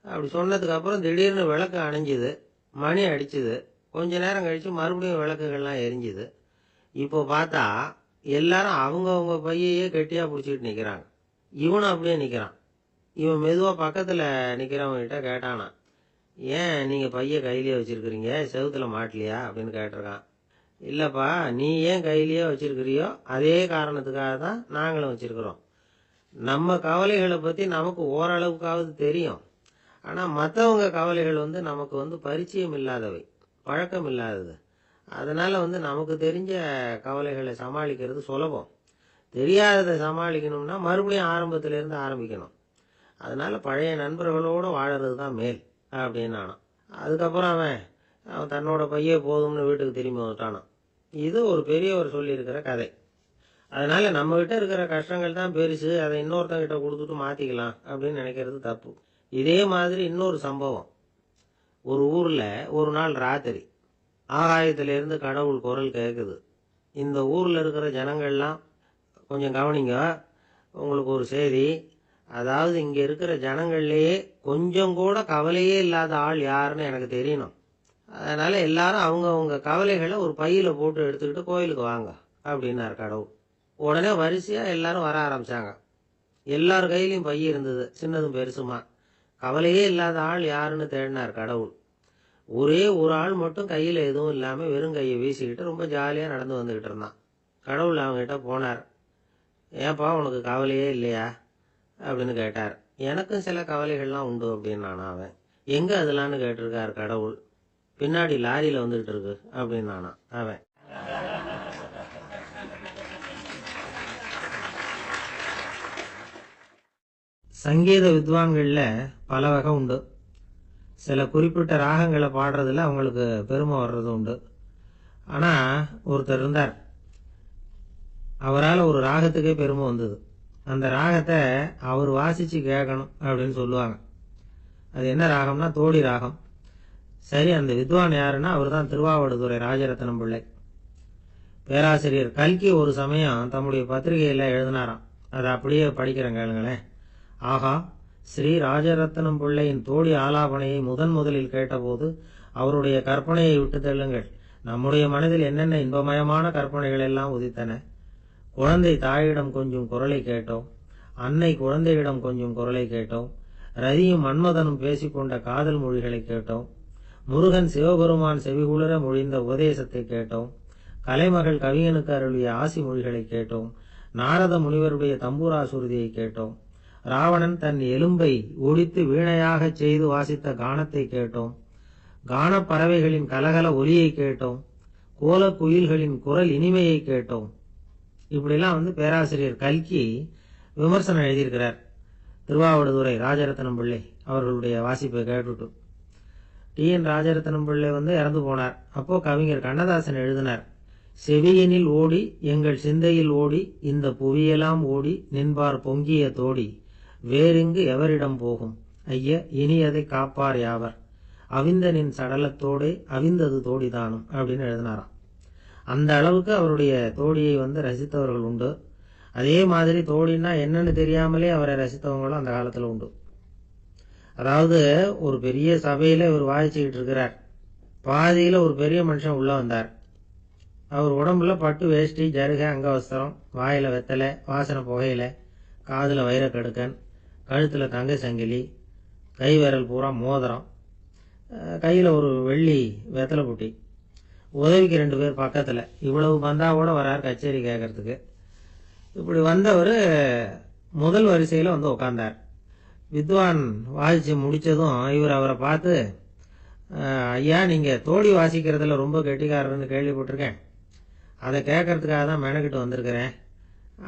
அப்படி சொன்னதுக்கு அப்புறம் திடீர்னு விளக்கு அணைஞ்சுது, மணி அடிச்சுது. கொஞ்ச நேரம் கழிச்சு மறுபடியும் விளக்குகள்லாம் எரிஞ்சுது. இப்போ பார்த்தா எல்லாரும் அவங்கவுங்க பையையே கெட்டியா பிடிச்சிட்டு நிக்கிறாங்க. இவனும் அப்படியே நிக்கிறான். இவன் மெதுவா பக்கத்துல நிக்கிறவங்கிட்ட கேட்டானா, ஏன் நீங்க பைய கையிலேயே வச்சிருக்கிறீங்க, செவுத்துல மாட்டலையா அப்படின்னு கேட்டிருக்கான். இல்லப்பா, நீ ஏன் கையிலேயே வச்சிருக்கிறியோ அதே காரணத்துக்காக தான் நாங்களும் வச்சிருக்கிறோம். நம்ம கவலைகளை பத்தி நமக்கு ஓரளவுக்காவது தெரியும். ஆனா மற்றவங்க கவலைகள் நமக்கு பரிச்சயம் இல்லாதவை, பழக்கம் இல்லாதது. அதனால நமக்கு தெரிஞ்ச கவலைகளை சமாளிக்கிறது சுலபம். தெரியாததை சமாளிக்கணும்னா மறுபடியும் ஆரம்பத்துல இருந்து ஆரம்பிக்கணும். அதனால பழைய நண்பர்களோட வாழறது தான் மேல் அப்படின்னு நானான். அதுக்கப்புறம் அவன் தன்னோட பையே போதும்னு வீட்டுக்கு திரும்பி வந்துட்டானான். இது ஒரு பெரியவர் சொல்லியிருக்கிற கதை. அதனால நம்ம கிட்ட இருக்கிற கஷ்டங்கள் தான் பெருசு, அதை இன்னொருத்தங்கிட்ட கொடுத்துட்டு மாத்திக்கலாம் அப்படின்னு நினைக்கிறது தப்பு. இதே மாதிரி இன்னொரு சம்பவம். ஒரு ஊர்ல ஒரு நாள் ராத்திரி ஆகாயத்திலிருந்து கடவுள் குரல் கேட்குது. இந்த ஊர்ல இருக்கிற ஜனங்கள்லாம் கொஞ்சம் கவனிங்க, உங்களுக்கு ஒரு செய்தி. அதாவது இங்க இருக்கிற ஜனங்கள்லயே கொஞ்சம் கூட கவலையே இல்லாத ஆள் யாருன்னு எனக்கு தெரியணும். அதனால எல்லாரும் அவங்க கவலைகளை ஒரு பையில போட்டு எடுத்துக்கிட்டு கோயிலுக்கு வாங்க அப்படின்னாரு கடவுள். உடனே வரிசையா எல்லாரும் வர ஆரம்பிச்சாங்க. எல்லார் கையிலயும் பை இருந்தது, சின்னதும் பெருசுமா. கவலையே இல்லாத ஆள் யாருன்னு தேடினார் கடவுள். ஒரே ஒரு ஆள் மட்டும் கையில எதுவும் இல்லாம வெறும் கையை வீசிக்கிட்டு ரொம்ப ஜாலியா நடந்து வந்துகிட்டு இருந்தான். கடவுள் அவங்ககிட்ட போனார். ஏன்பா உனக்கு கவலையே இல்லையா அப்படின்னு கேட்டார். எனக்கும் சில கவலைகள்லாம் உண்டு அப்படின்னு அவன். எங்க அதெல்லாம்னு கேட்டிருக்கார் கடவுள். பின்னாடி லாரியில வந்துகிட்டு இருக்கு அப்படின்னு அவன். சங்கீத வித்வான்கள்ல பல வகை உண்டு. சில குறிப்பிட்ட ராகங்களை பாடுறதுல அவங்களுக்கு பெருமை வர்றது உண்டு. ஆனா ஒருத்தர் இருந்தார், அவரால் ஒரு ராகத்துக்கே பெருமை வந்தது. அந்த ராகத்தை அவர் வாசிச்சு கேட்கணும் அப்படின்னு சொல்லுவாங்க. அது என்ன ராகம்னா தோடி ராகம். சரி, அந்த வித்வான் யாருன்னா அவர் தான் திருவாவடுதுறை ராஜரத்னம் பிள்ளை. பேராசிரியர் கல்கி ஒரு சமயம் தம்முடைய பத்திரிகையில எழுதினாராம். அதை அப்படியே படிக்கிறேன் கேளுங்களேன். ஆகா, ஸ்ரீ ராஜரத்னம் பிள்ளையின் தோடி ஆலாபனையை முதலில் கேட்டபோது அவருடைய கற்பனையை விட்டு தள்ளுங்கள். நம்முடைய மனதில் என்னென்ன இன்பமயமான கற்பனைகள் எல்லாம் உதித்தன. குழந்தை தாயிடம் கொஞ்சம் குரலை கேட்டோம், அன்னை குழந்தையிடம் கொஞ்சம் குரலை கேட்டோம், ரதியும் மன்மதனும் பேசிக்கொண்ட காதல் மொழிகளை கேட்டோம், முருகன் சிவபெருமான் செவிகுளர மொழிந்த உபதேசத்தை கேட்டோம், கலைமகள் கவிஞனுக்கு அருளிய ஆசி மொழிகளை கேட்டோம், நாரத முனிவருடைய தம்பூரா சுருதியை கேட்டோம், ராவணன் தன் எலும்பை ஒடித்து வீணையாக செய்து வாசித்த கானத்தை கேட்டோம், கானப் பறவைகளின் கலகல ஒலியை கேட்டோம், கோல குயில்களின் குரல் இனிமையை கேட்டோம். இப்படிலாம் பேராசிரியர் கல்கி விமர்சனம் எழுதியிருக்கிறார் திருவாவடுதுறை ராஜரத்னம் பிள்ளை அவர்களுடைய வாசிப்பை கேட்டுட்டு. டி.என். ராஜரத்னம் பிள்ளை இறந்து போனார். அப்போ கவிஞர் கண்ணதாசன் எழுதினார், செவியினில் ஓடி எங்கள் சிந்தையில் ஓடி இந்த புவியெல்லாம் ஓடி நின்பார் பொங்கிய தோடி வேறிங்கு எவரிடம் போகும் ஐய இனி அதை காப்பார் யாவர் அவிந்தனின் சடலத்தோடே அவிந்தது தோடிதானும் அப்படின்னு எழுதினாராம். அந்த அளவுக்கு அவருடைய தோடியை ரசித்தவர்கள் உண்டு. அதே மாதிரி தோடினா என்னன்னு தெரியாமலே அவரை ரசித்தவங்களும் அந்த காலத்துல உண்டு. அதாவது ஒரு பெரிய சபையில இவர் வாசிச்சுக்கிட்டு இருக்கிறார். பாதியில ஒரு பெரிய மனுஷன் உள்ள வந்தார். அவர் உடம்புல பட்டு வேஷ்டி, ஜருகை, அங்கவஸ்திரம், வாயில வெத்தலை, வாசனை புகையில, காதுல வைரக்கடுக்கன், கழுத்துல தங்க சங்கிலி, கை விரல் பூரா மோதிரம், கையில ஒரு வெள்ளி வெத்தலை புட்டி, உதவிக்கு 2 பேர் பக்கத்துல. இவ்வளவு பந்தாவோட வரார் கச்சேரி கேட்கறதுக்கு. இப்படி வந்தவர் முதல் வரிசையில் வந்து உட்கார்ந்தார். வித்வான் வாசிச்சு முடிச்சதும் இவர் அவரை பார்த்து, ஐயா, நீங்க தோடி வாசிக்கிறதுல ரொம்ப கெட்டிக்காரர்னு கேள்விப்பட்டிருக்கேன், அதை கேட்கறதுக்காக தான் மெனக்கிட்டு வந்திருக்கிறேன்,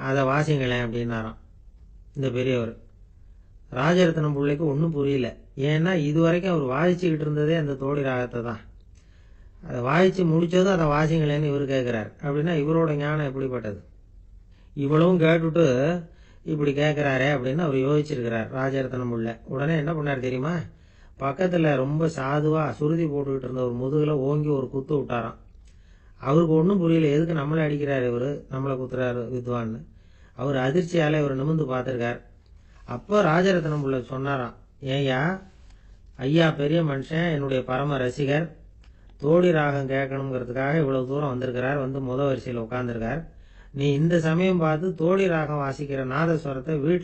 அதை வாசிங்களேன் அப்படின்னாராம் இந்த பெரியவர். ராஜரத்னம் பிள்ளைக்கு ஒன்றும் புரியல. ஏன்னா இதுவரைக்கும் அவர் வாசிச்சுக்கிட்டு இருந்ததே அந்த தோடி ராகத்தை தான். அதை வாசிச்சு முடிச்சதும் அதை வாசிங்களேன்னு இவர் கேட்கிறார். அப்படின்னா இவரோட ஞானம் எப்படிப்பட்டது? இவ்வளவும் கேட்டுட்டு இப்படி கேட்கிறாரே அப்படின்னு அவர் யோசிச்சிருக்கிறார் ராஜரத்னம் பிள்ளை. உடனே என்ன பண்ணார் தெரியுமா? பக்கத்துல ரொம்ப சாதுவா சுருதி போட்டுக்கிட்டு இருந்த ஒரு முதுகுல ஓங்கி ஒரு குத்து விட்டாராம். அவருக்கு ஒன்றும் புரியல, எதுக்கு நம்மளை அடிக்கிறாரு இவரு, நம்மளை குத்துறாரு வித்வான்னு. அவர் அதிர்ச்சியால இவர் நிமிர்ந்து பார்த்திருக்கார். அப்போ ராஜரத்னம் பிள்ளை சொன்னாராம், ஏய்யா, ஐயா பெரிய மனுஷன், என்னுடைய பரம ரசிகர், தோடி ராகம் கேட்கணுங்கிறதுக்காக இவ்வளவு தூரம் வந்திருக்கிறார், வந்து முத வரிசையில் உட்கார்ந்துருக்கார். நீ இந்த சமயம் பார்த்து தோடி ராகம் வாசிக்கிற நாதஸ்வரத்தை வீட்டில்